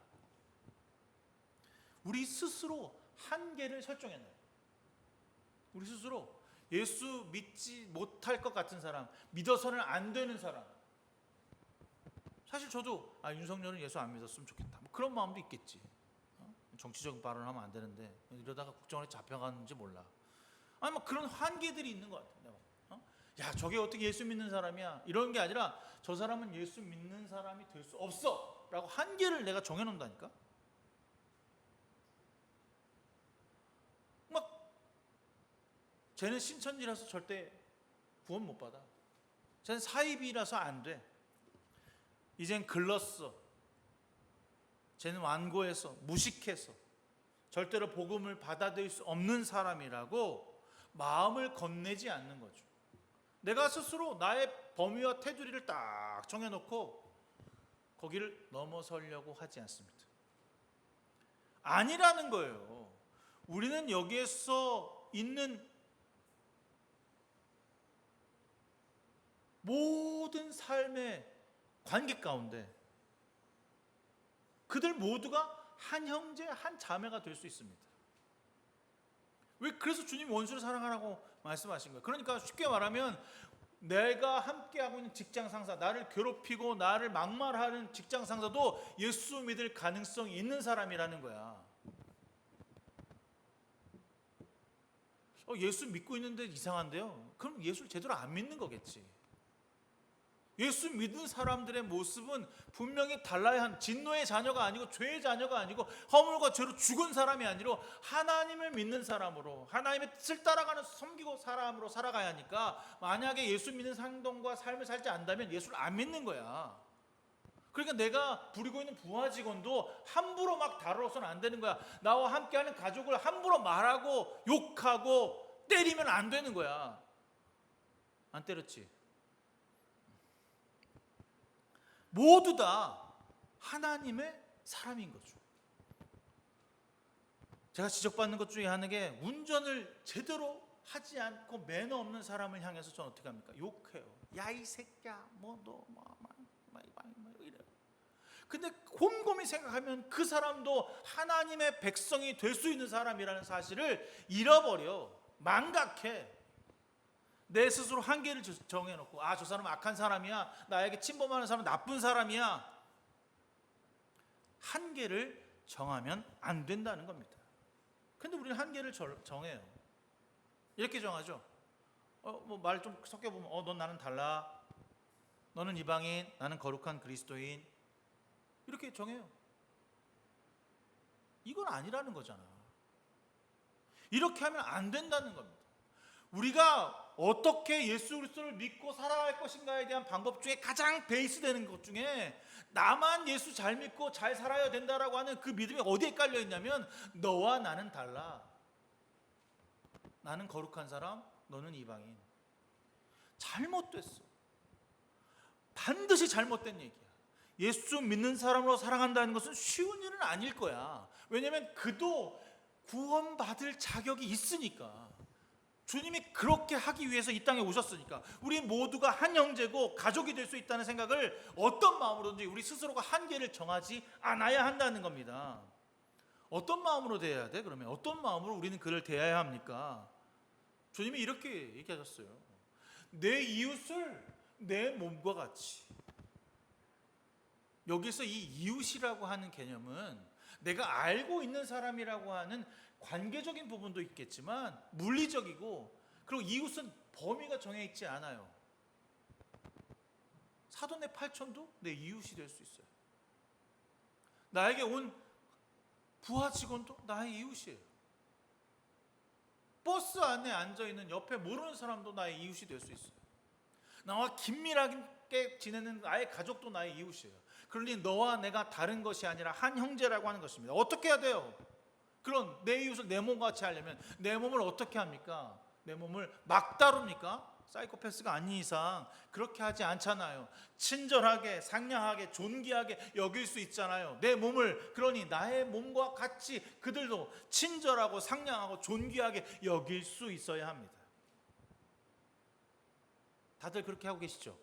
우리 스스로 한계를 설정해놔요. 우리 스스로 예수 믿지 못할 것 같은 사람, 믿어서는 안 되는 사람. 사실 저도 윤석열은 예수 안 믿었으면 좋겠다, 뭐 그런 마음도 있겠지. 정치적인 발언을 하면 안 되는데 이러다가 국정원에 잡혀가는지 몰라. 뭐 그런 한계들이 있는 것 같아요. 야, 저게 어떻게 예수 믿는 사람이야, 이런 게 아니라 저 사람은 예수 믿는 사람이 될 수 없어 라고 한계를 내가 정해놓는다니까. 막 쟤는 신천지라서 절대 구원 못 받아, 쟤는 사입이라서 안 돼, 이젠 글렀어, 쟤는 완고해서 무식해서 절대로 복음을 받아들일 수 없는 사람이라고 마음을 건네지 않는 거죠. 내가 스스로 나의 범위와 테두리를 딱 정해놓고 거기를 넘어서려고 하지 않습니다. 아니라는 거예요. 우리는 여기에서 있는 모든 삶의 관계 가운데 그들 모두가 한 형제, 한 자매가 될 수 있습니다. 왜? 그래서 주님 원수를 사랑하라고 말씀하신 거예요. 그러니까 쉽게 말하면 내가 함께하고 있는 직장 상사, 나를 괴롭히고 나를 막말하는 직장 상사도 예수 믿을 가능성이 있는 사람이라는 거야. 예수 믿고 있는데 이상한데요? 그럼 예수를 제대로 안 믿는 거겠지. 예수 믿는 사람들의 모습은 분명히 달라야 한, 진노의 자녀가 아니고 죄의 자녀가 아니고 허물과 죄로 죽은 사람이 아니라 하나님을 믿는 사람으로, 하나님의 뜻을 따라가는 섬기고 사람으로 살아가야 하니까, 만약에 예수 믿는 행동과 삶을 살지 않는다면 예수를 안 믿는 거야. 그러니까 내가 부리고 있는 부하 직원도 함부로 막 다뤄서는 안 되는 거야. 나와 함께하는 가족을 함부로 말하고 욕하고 때리면 안 되는 거야. 안 때렸지? 모두 다 하나님의 사람인 거죠. 제가 지적받는 것 중에 하는 게, 운전을 제대로 하지 않고 매너 없는 사람을 향해서 저는 어떻게 합니까? 욕해요. 야, 이 새끼야, 이래. 근데 곰곰이 생각하면 그 사람도 하나님의 백성이 될 수 있는 사람이라는 사실을 잃어버려. 망각해. 내 스스로 한계를 정해놓고, 아, 저 사람은 악한 사람이야, 나에게 침범하는 사람은 나쁜 사람이야. 한계를 정하면 안 된다는 겁니다. 근데 우리는 한계를 정해요. 이렇게 정하죠. 말 좀 섞여보면, 넌 나는 달라, 너는 이방인, 나는 거룩한 그리스도인, 이렇게 정해요. 이건 아니라는 거잖아. 이렇게 하면 안 된다는 겁니다. 우리가 어떻게 예수 그리스도를 믿고 살아갈 것인가에 대한 방법 중에 가장 베이스 되는 것 중에, 나만 예수 잘 믿고 잘 살아야 된다라고 하는 그 믿음이 어디에 깔려 있냐면, 너와 나는 달라, 나는 거룩한 사람, 너는 이방인. 잘못됐어. 반드시 잘못된 얘기야. 예수 믿는 사람으로 살아간다는 것은 쉬운 일은 아닐 거야. 왜냐하면 그도 구원받을 자격이 있으니까. 주님이 그렇게 하기 위해서 이 땅에 오셨으니까. 우리 모두가 한 형제고 가족이 될 수 있다는 생각을 어떤 마음으로든지 우리 스스로가 한계를 정하지 않아야 한다는 겁니다. 어떤 마음으로 대해야 돼? 그러면 어떤 마음으로 우리는 그를 대해야 합니까? 주님이 이렇게 얘기하셨어요. 내 이웃을 내 몸과 같이. 여기서 이 이웃이라고 하는 개념은 내가 알고 있는 사람이라고 하는 관계적인 부분도 있겠지만 물리적이고, 그리고 이웃은 범위가 정해 있지 않아요. 사돈의 팔촌도 내 이웃이 될 수 있어요. 나에게 온 부하 직원도 나의 이웃이에요. 버스 안에 앉아있는 옆에 모르는 사람도 나의 이웃이 될 수 있어요. 나와 긴밀하게 지내는 나의 가족도 나의 이웃이에요. 그러니 너와 내가 다른 것이 아니라 한 형제라고 하는 것입니다. 어떻게 해야 돼요? 그런 내 이웃을 내 몸같이 하려면 내 몸을 어떻게 합니까? 내 몸을 막 다룹니까? 사이코패스가 아닌 이상 그렇게 하지 않잖아요. 친절하게, 상냥하게, 존귀하게 여길 수 있잖아요. 내 몸을, 그러니 나의 몸과 같이 그들도 친절하고 상냥하고 존귀하게 여길 수 있어야 합니다. 다들 그렇게 하고 계시죠?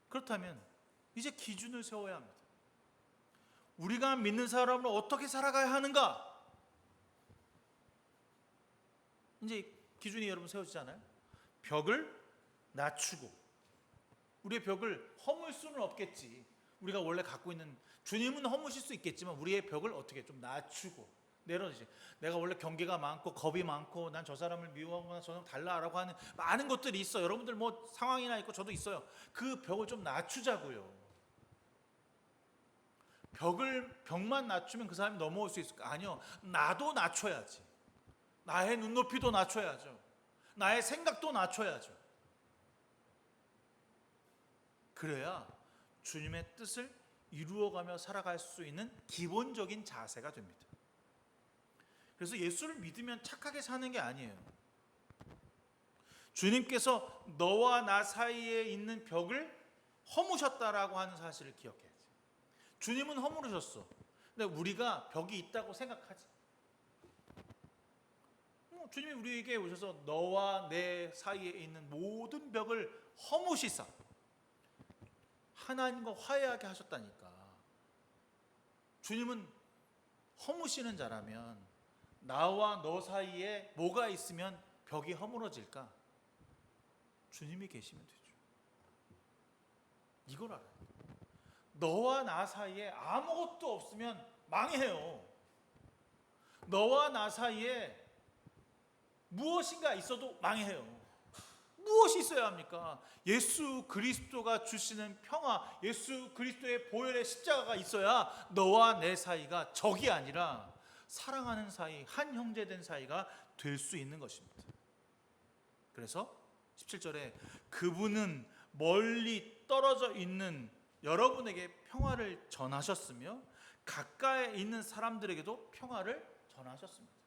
그렇다면 이제 기준을 세워야 합니다. 우리가 믿는 사람으로 어떻게 살아가야 하는가? 이제 기준이 여러분 세워지잖아요. 벽을 낮추고, 우리의 벽을 허물 수는 없겠지. 우리가 원래 갖고 있는, 주님은 허무실 수 있겠지만 우리의 벽을 어떻게 좀 낮추고, 내려놓지. 내가 원래 경계가 많고 겁이 많고 난 저 사람을 미워하거나 저 사람 달라라고 하는 많은 것들이 있어. 여러분들 뭐 상황이나 있고 저도 있어요. 그 벽을 좀 낮추자고요. 벽만 낮추면 그 사람이 넘어올 수 있을까? 아니요. 나도 낮춰야지. 나의 눈높이도 낮춰야죠. 나의 생각도 낮춰야죠. 그래야 주님의 뜻을 이루어가며 살아갈 수 있는 기본적인 자세가 됩니다. 그래서 예수를 믿으면 착하게 사는 게 아니에요. 주님께서 너와 나 사이에 있는 벽을 허무셨다라고 하는 사실을 기억해야지. 주님은 허무르셨어. 근데 우리가 벽이 있다고 생각하지. 주님이 우리에게 오셔서 너와 내 사이에 있는 모든 벽을 허무시사 하나님과 화해하게 하셨다니까. 주님은 허무시는 자라면 나와 너 사이에 뭐가 있으면 벽이 허물어질까? 주님이 계시면 되죠. 이걸 알아요. 너와 나 사이에 아무것도 없으면 망해요. 너와 나 사이에 무엇인가 있어도 망해요. 무엇이 있어야 합니까? 예수 그리스도가 주시는 평화, 예수 그리스도의 보혈의 십자가가 있어야 너와 내 사이가 적이 아니라 사랑하는 사이, 한 형제된 사이가 될 수 있는 것입니다. 그래서 17절에 그분은 멀리 떨어져 있는 여러분에게 평화를 전하셨으며 가까이 있는 사람들에게도 평화를 전하셨습니다.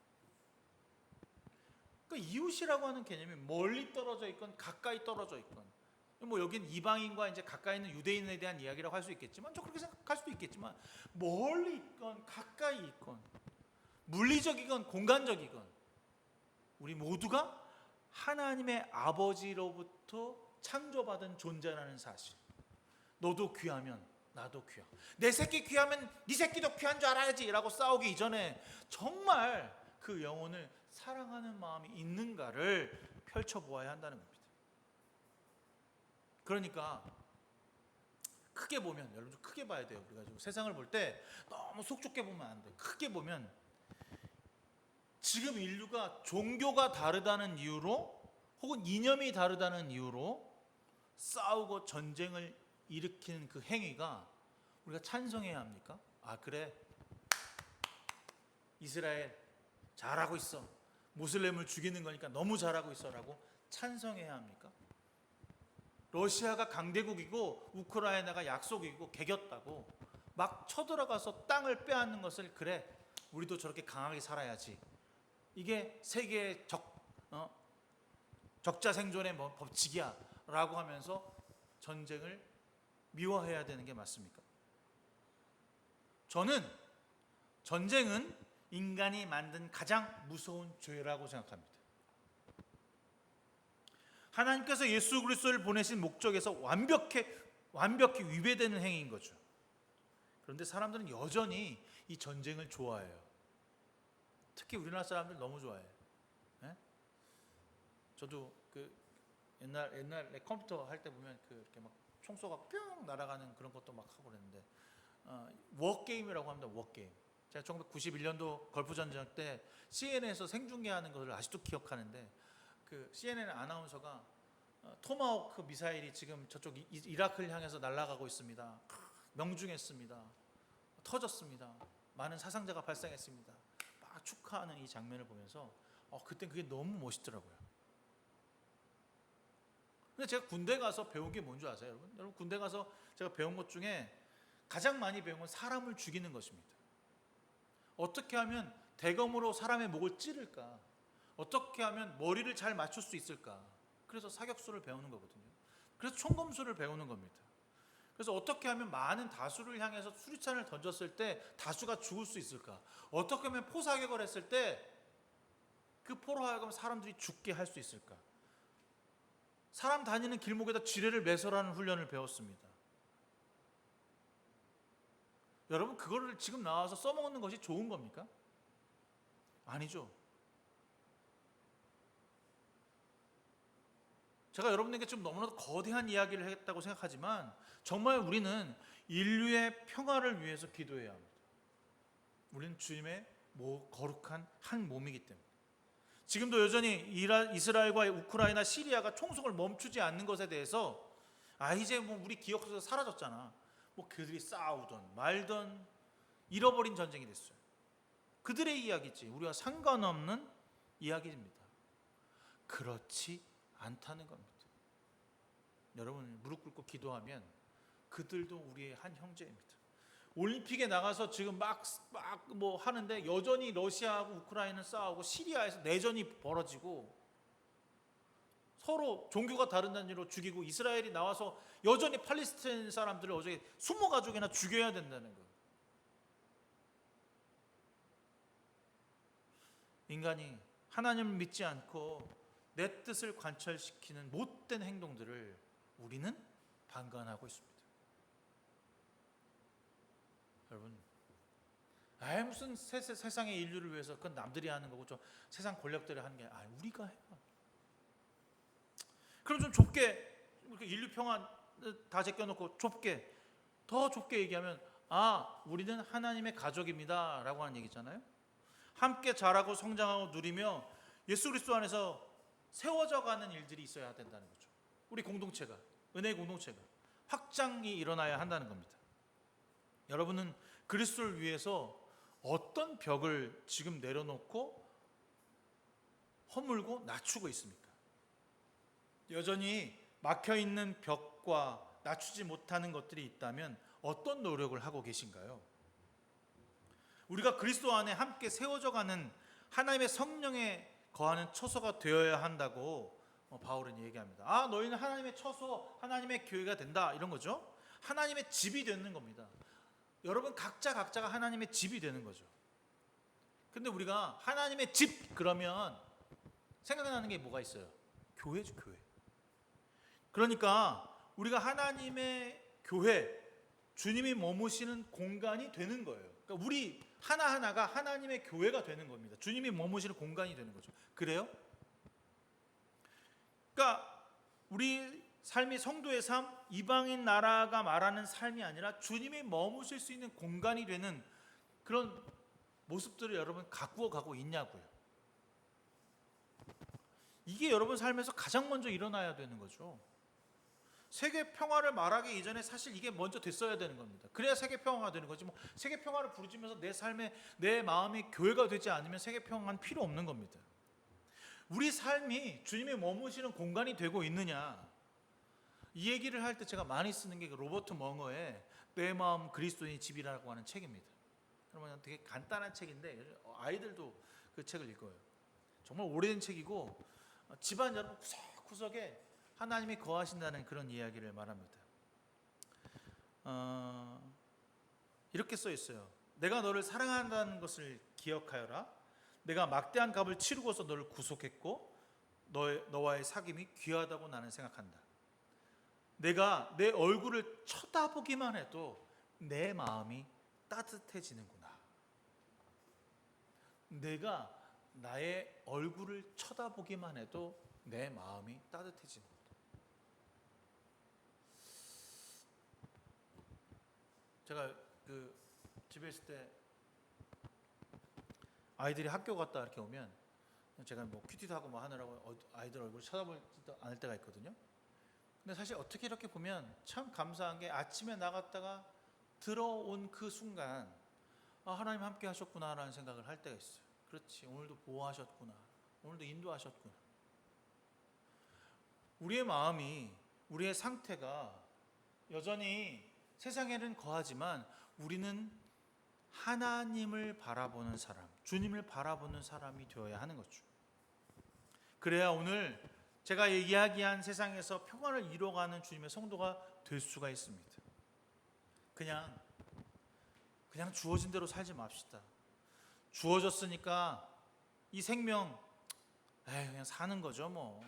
그러니까 이웃이라고 하는 개념이 멀리 떨어져 있건 가까이 떨어져 있건, 뭐 여긴 이방인과 이제 가까이 있는 유대인에 대한 이야기라고 할 수 있겠지만, 저 그렇게 생각할 수도 있겠지만, 멀리 있건 가까이 있건 물리적이건 공간적이건 우리 모두가 하나님의 아버지로부터 창조받은 존재라는 사실. 너도 귀하면 나도 귀하. 내 새끼 귀하면 네 새끼도 귀한 줄 알아야지 라고 싸우기 이전에 정말 그 영혼을 사랑하는 마음이 있는가를 펼쳐보아야 한다는 겁니다. 그러니까 크게 보면, 여러분 크게 봐야 돼요. 우리가 지금 세상을 볼 때 너무 속 좁게 보면 안 돼. 크게 보면 지금 인류가 종교가 다르다는 이유로 혹은 이념이 다르다는 이유로 싸우고 전쟁을 일으키는 그 행위가 우리가 찬성해야 합니까? 아 그래, 이스라엘 잘하고 있어, 모슬렘을 죽이는 거니까 너무 잘하고 있어라고 찬성해야 합니까? 러시아가 강대국이고 우크라이나가 약속이고 개겼다고 막 쳐들어가서 땅을 빼앗는 것을 그래 우리도 저렇게 강하게 살아야지, 이게 세계의 적자 생존의 법칙이야 라고 하면서 전쟁을 미워해야 되는 게 맞습니까? 저는 전쟁은 인간이 만든 가장 무서운 죄라고 생각합니다. 하나님께서 예수 그리스도를 보내신 목적에서 완벽히 위배되는 행위인 거죠. 그런데 사람들은 여전히 이 전쟁을 좋아해요. 특히 우리나라 사람들 너무 좋아해요. 네? 저도 그 옛날에 컴퓨터 할 때 보면 그 이렇게 막 총소가 뿅 날아가는 그런 것도 막 하고 그랬는데 워게임이라고 합니다. 워게임. 제가 1991년도 걸프 전쟁 때 CNN에서 생중계하는 것을 아직도 기억하는데, 그 CNN 아나운서가 토마호크 미사일이 지금 저쪽 이라크를 향해서 날아가고 있습니다. 명중했습니다. 터졌습니다. 많은 사상자가 발생했습니다. 막 축하하는 이 장면을 보면서 그때 그게 너무 멋있더라고요. 근데 제가 군대 가서 배운 게 뭔지 아세요, 여러분? 여러분 군대 가서 제가 배운 것 중에 가장 많이 배운 건 사람을 죽이는 것입니다. 어떻게 하면 대검으로 사람의 목을 찌를까? 어떻게 하면 머리를 잘 맞출 수 있을까? 그래서 사격수를 배우는 거거든요. 그래서 총검술을 배우는 겁니다. 그래서 어떻게 하면 많은 다수를 향해서 수류탄을 던졌을 때 다수가 죽을 수 있을까? 어떻게 하면 포사격을 했을 때 그 포로 하여금 사람들이 죽게 할 수 있을까? 사람 다니는 길목에다 지뢰를 매설하는 훈련을 배웠습니다. 여러분 그거를 지금 나와서 써먹는 것이 좋은 겁니까? 아니죠. 제가 여러분에게 좀 너무나도 거대한 이야기를 했다고 생각하지만 정말 우리는 인류의 평화를 위해서 기도해야 합니다. 우리는 주님의 거룩한 한 몸이기 때문에. 지금도 여전히 이스라엘과 우크라이나, 시리아가 총성을 멈추지 않는 것에 대해서 이제 뭐 우리 기억 속에서 사라졌잖아. 뭐 그들이 싸우던 말던 잃어버린 전쟁이 됐어요. 그들의 이야기지 우리와 상관없는 이야기입니다. 그렇지 않다는 겁니다. 여러분 무릎 꿇고 기도하면 그들도 우리의 한 형제입니다. 올림픽에 나가서 지금 막 뭐 하는데 여전히 러시아하고 우크라이나는 싸우고 시리아에서 내전이 벌어지고 서로 종교가 다른다는 이유로 죽이고 이스라엘이 나와서 여전히 팔레스타인 사람들을 어저께 20가족이나 죽여야 된다는 거예요. 인간이 하나님을 믿지 않고 내 뜻을 관철시키는 못된 행동들을 우리는 방관하고 있습니다. 여러분, 무슨 세상의 인류를 위해서 그건 남들이 하는 거고 좀 세상 권력들이 하는 게 우리가 해요. 그럼 좀 좁게 인류 평화 다 제껴놓고 더 좁게 얘기하면 우리는 하나님의 가족입니다라고 하는 얘기잖아요. 함께 자라고 성장하고 누리며 예수 그리스도 안에서 세워져가는 일들이 있어야 된다는 거죠. 우리 공동체가, 은혜의 공동체가 확장이 일어나야 한다는 겁니다. 여러분은 그리스도를 위해서 어떤 벽을 지금 내려놓고 허물고 낮추고 있습니까? 여전히 막혀있는 벽과 낮추지 못하는 것들이 있다면 어떤 노력을 하고 계신가요? 우리가 그리스도 안에 함께 세워져가는 하나님의 성령에 거하는 처소가 되어야 한다고 바울은 얘기합니다. 너희는 하나님의 처소, 하나님의 교회가 된다 이런 거죠. 하나님의 집이 되는 겁니다. 여러분 각자가 하나님의 집이 되는 거죠. 근데 우리가 하나님의 집 그러면 생각나는 게 뭐가 있어요? 교회죠, 교회. 그러니까 우리가 하나님의 교회, 주님이 머무시는 공간이 되는 거예요. 그러니까 우리 하나하나가 하나님의 교회가 되는 겁니다. 주님이 머무시는 공간이 되는 거죠. 그래요? 그러니까 우리 삶이 성도의 삶, 이방인 나라가 말하는 삶이 아니라 주님이 머무실 수 있는 공간이 되는 그런 모습들을 여러분 가꾸어 가고 있냐고요. 이게 여러분 삶에서 가장 먼저 일어나야 되는 거죠. 세계 평화를 말하기 이전에 사실 이게 먼저 됐어야 되는 겁니다. 그래야 세계 평화가 되는 거지. 뭐 세계 평화를 부르짖으면서 내 삶에 내 마음이 교회가 되지 않으면 세계 평화는 필요 없는 겁니다. 우리 삶이 주님이 머무시는 공간이 되고 있느냐, 이 얘기를 할 때 제가 많이 쓰는 게 로버트 멍어의 내 마음 그리스도인의 집이라고 하는 책입니다. 그러면 되게 간단한 책인데 아이들도 그 책을 읽어요. 정말 오래된 책이고 집안 여러분 구석구석에 하나님이 거하신다는 그런 이야기를 말합니다. 이렇게 써 있어요. 내가 너를 사랑한다는 것을 기억하여라. 내가 막대한 값을 치르고서 너를 구속했고 너와의 사귐이 귀하다고 나는 생각한다. 내가 내 얼굴을 쳐다보기만 해도 내 마음이 따뜻해지는구나. 내가 나의 얼굴을 쳐다보기만 해도 내 마음이 따뜻해지는구나. 제가 그 집에 있을 때 아이들이 학교 갔다 이렇게 오면 제가 뭐 큐티도 하고 뭐 하느라고 아이들 얼굴을 쳐다보지도 않을 때가 있거든요. 근데 사실 어떻게 이렇게 보면 참 감사한 게 아침에 나갔다가 들어온 그 순간 하나님 함께 하셨구나라는 생각을 할 때가 있어요. 그렇지, 오늘도 보호하셨구나, 오늘도 인도하셨구나. 우리의 마음이, 우리의 상태가 여전히 세상에는 거하지만 우리는 하나님을 바라보는 사람, 주님을 바라보는 사람이 되어야 하는 거죠. 그래야 오늘 제가 이야기한 세상에서 평화를 이뤄가는 주님의 성도가 될 수가 있습니다. 그냥 주어진 대로 살지 맙시다. 주어졌으니까 이 생명 그냥 사는 거죠. 뭐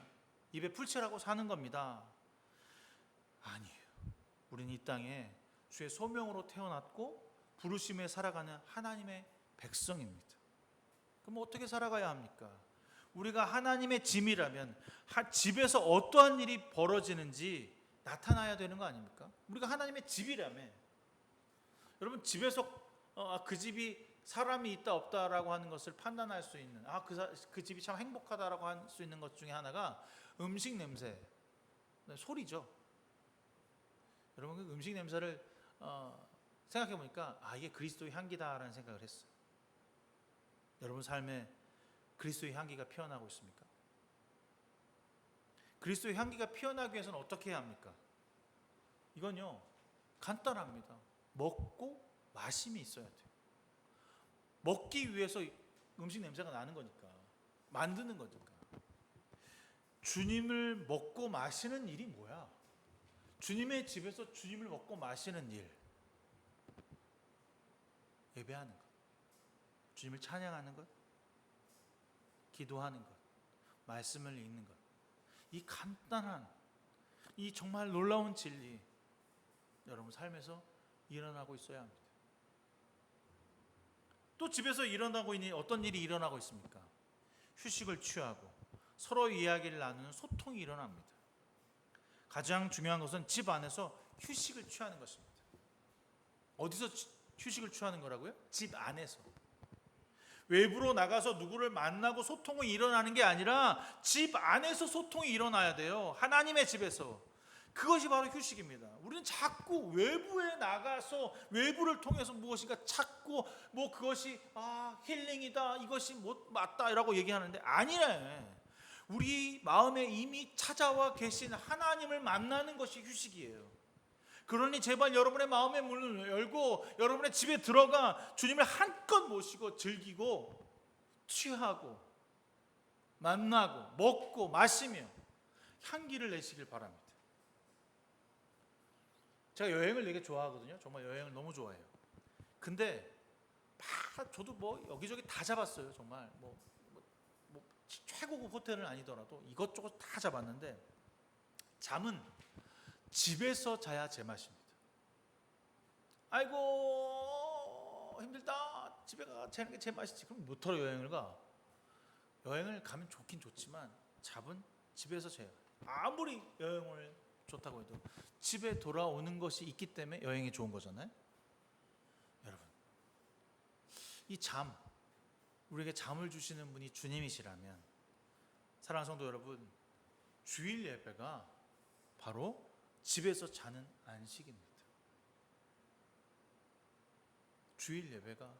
입에 풀칠하고 사는 겁니다. 아니에요. 우리는 이 땅에 주의 소명으로 태어났고 부르심에 살아가는 하나님의 백성입니다. 그럼 어떻게 살아가야 합니까? 우리가 하나님의 짐이라면 집에서 어떠한 일이 벌어지는지 나타나야 되는 거 아닙니까? 우리가 하나님의 집이라며. 여러분 집에서 그 집이 사람이 있다 없다라고 하는 것을 판단할 수 있는 그 집이 참 행복하다라고 할 수 있는 것 중에 하나가 음식 냄새, 소리죠. 여러분 그 음식 냄새를 생각해 보니까 이게 그리스도의 향기다라는 생각을 했어요. 여러분 삶에 그리스도의 향기가 피어나고 있습니까? 그리스도의 향기가 피어나기 위해서는 어떻게 해야 합니까? 이건요 간단합니다. 먹고 마심이 있어야 돼요. 먹기 위해서 음식 냄새가 나는 거니까, 만드는 거니까. 주님을 먹고 마시는 일이 뭐야? 주님의 집에서 주님을 먹고 마시는 일, 예배하는 것, 주님을 찬양하는 것, 기도하는 것, 말씀을 읽는 것, 이 간단한, 이 정말 놀라운 진리 여러분 삶에서 일어나고 있어야 합니다. 또 집에서 일어나고 있는 어떤 일이 일어나고 있습니까? 휴식을 취하고 서로 이야기를 나누는 소통이 일어납니다. 가장 중요한 것은 집 안에서 휴식을 취하는 것입니다. 어디서 휴식을 취하는 거라고요? 집 안에서. 외부로 나가서 누구를 만나고 소통이 일어나는 게 아니라 집 안에서 소통이 일어나야 돼요. 하나님의 집에서. 그것이 바로 휴식입니다. 우리는 자꾸 외부에 나가서 외부를 통해서 무엇인가 찾고 그것이 힐링이다, 이것이 맞다라고 얘기하는데 아니래. 우리 마음에 이미 찾아와 계신 하나님을 만나는 것이 휴식이에요. 그러니 제발 여러분의 마음의 문을 열고 여러분의 집에 들어가 주님을 한껏 모시고 즐기고 취하고 만나고 먹고 마시며 향기를 내시길 바랍니다. 제가 여행을 되게 좋아하거든요. 정말 여행을 너무 좋아해요. 근데 저도 여기저기 다 잡았어요. 정말 최고급 호텔은 아니더라도 이것저것 다 잡았는데 잠은 집에서 자야 제맛입니다. 아이고 힘들다, 집에 가 자는 게 제맛이지. 그럼 뭐하러 여행을 가? 여행을 가면 좋긴 좋지만 잠은 집에서 자요. 아무리 여행을 좋다고 해도 집에 돌아오는 것이 있기 때문에 여행이 좋은 거잖아요. 여러분, 이 잠, 우리에게 잠을 주시는 분이 주님이시라면 사랑하는 성도 여러분, 주일 예배가 바로 집에서 자는 안식입니다. 주일 예배가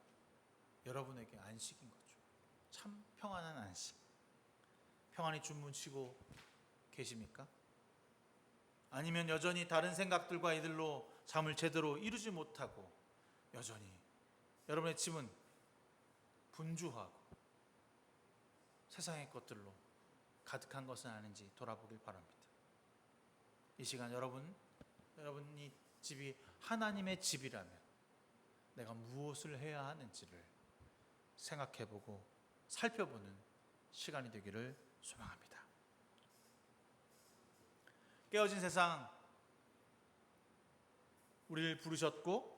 여러분에게 안식인 거죠. 참 평안한 안식. 평안히 주무시고 계십니까? 아니면 여전히 다른 생각들과 이들로 잠을 제대로 이루지 못하고 여전히 여러분의 집은 분주하고 세상의 것들로 가득한 것은 아닌지 돌아보길 바랍니다. 이 시간 여러분이 집이 하나님의 집이라면 내가 무엇을 해야 하는지를 생각해보고 살펴보는 시간이 되기를 소망합니다. 깨어진 세상, 우리를 부르셨고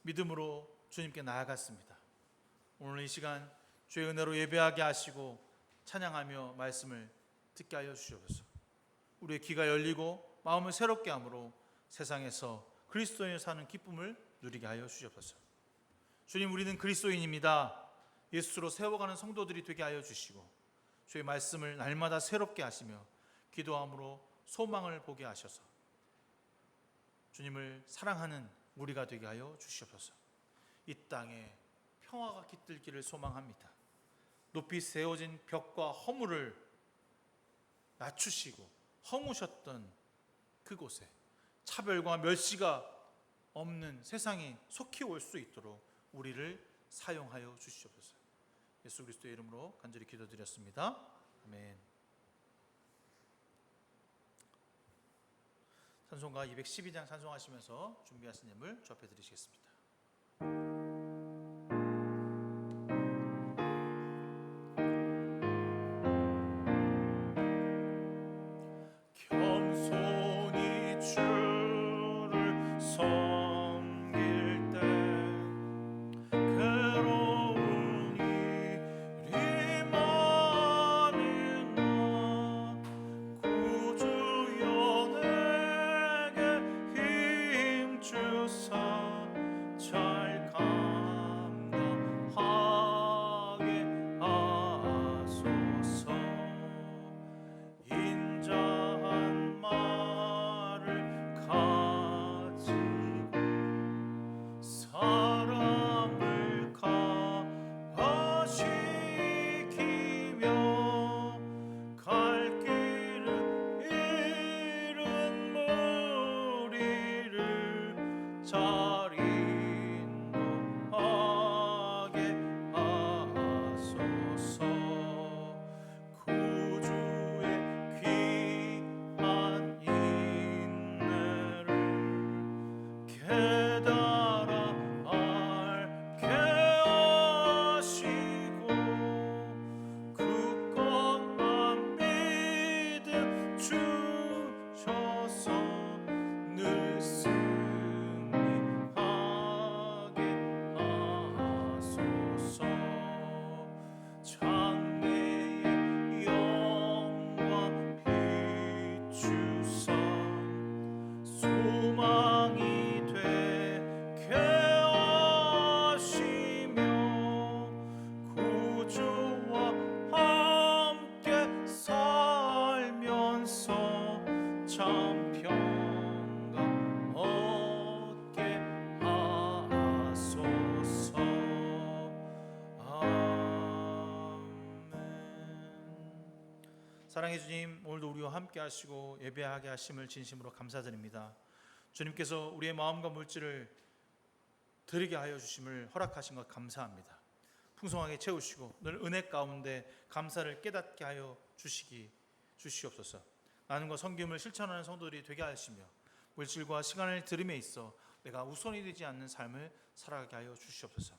믿음으로 주님께 나아갔습니다. 오늘 이 시간 주의 은혜로 예배하게 하시고 찬양하며 말씀을 듣게 하여 주시옵소서. 우리의 귀가 열리고 마음을 새롭게 함으로 세상에서 그리스도인을 사는 기쁨을 누리게 하여 주시옵소서. 주님, 우리는 그리스도인입니다. 예수로 세워가는 성도들이 되게 하여 주시고 주의 말씀을 날마다 새롭게 하시며 기도함으로 소망을 보게 하셔서 주님을 사랑하는 우리가 되게 하여 주시옵소서. 이 땅에 평화가 깃들기를 소망합니다. 높이 세워진 벽과 허물을 낮추시고 허무셨던 그곳에 차별과 멸시가 없는 세상이 속히 올 수 있도록 우리를 사용하여 주시옵소서. 예수 그리스도의 이름으로 간절히 기도드렸습니다. 아멘. 찬송가 212장 찬송하시면서 준비하신 예물 주 앞에 드리시겠습니다. 겸손히 주를 섬길 때 괴로운 일이 많으나 구주여 내게 힘주사 참 평강 얻게 하소서. 아멘. 사랑해 주님, 오늘도 우리와 함께 하시고 예배하게 하심을 진심으로 감사드립니다. 주님께서 우리의 마음과 물질을 드리게 하여 주심을 허락하신 것 감사합니다. 풍성하게 채우시고 늘 은혜 가운데 감사를 깨닫게 하여 주시옵소서. 나눔과 섬김을 실천하는 성도들이 되게 하시며 물질과 시간을 드림에 있어 내가 우선이 되지 않는 삶을 살아가게 하여 주시옵소서.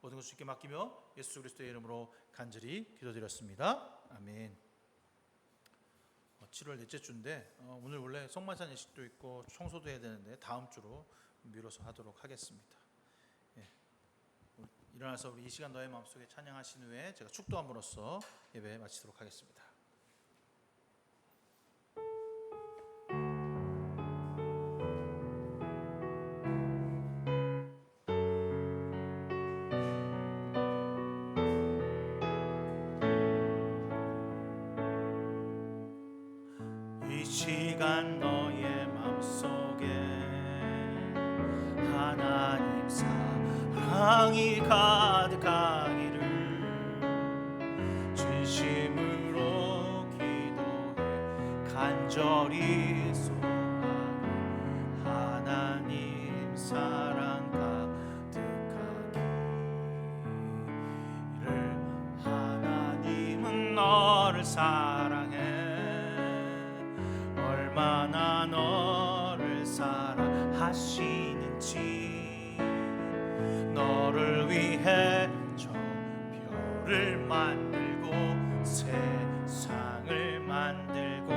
모든 것을 주께 맡기며 예수 그리스도의 이름으로 간절히 기도드렸습니다. 아멘. 7월 넷째 주인데 오늘 원래 성만찬 예식도 있고 청소도 해야 되는데 다음 주로 미뤄서 하도록 하겠습니다. 일어나서 우리 이 시간 너의 마음속에 찬양하신 후에 제가 축도함으로써 예배 마치도록 하겠습니다. 이 시간 너의 마음속에 하나님 사랑이 가득하기를 진심으로 기도해 간절히 소망해. 하나님 사랑 가득하기를. 하나님은 너를 사랑해. 얼마나 너를 사랑하시는지. 너를 위해 저 별을 만들고 세상을 만들고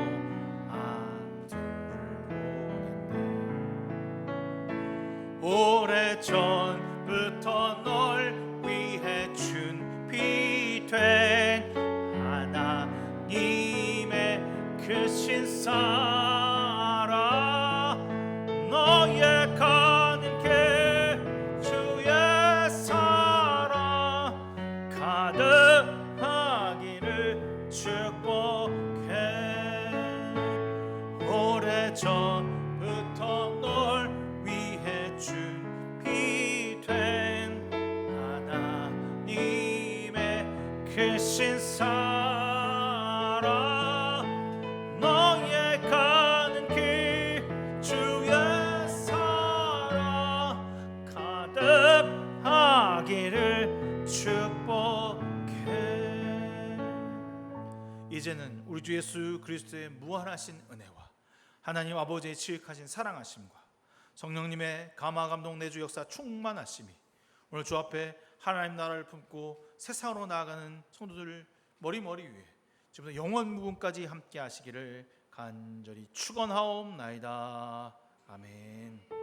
아들을 보냈네. 오래전부터 널 위해 준비된 하나님의 크신 사랑. 너의 가는 길 주의 사랑 가득하기를 축복해. 오래전부터 널 위해 준비된 하나님의 크신 사랑. 너의 가는 길 주의 사랑 가득하기를 축복해. 이제는 우리 주 예수 그리스도의 무한하신 은혜와 하나님 아버지의 지극하신 사랑하심과 성령님의 감화 감동 내주 역사 충만하심이 오늘 주 앞에 하나님 나라를 품고 세상으로 나아가는 성도들 머리머리 위에 지금부터 영원 무궁까지 함께 하시기를 간절히 축원하옵나이다. 아멘.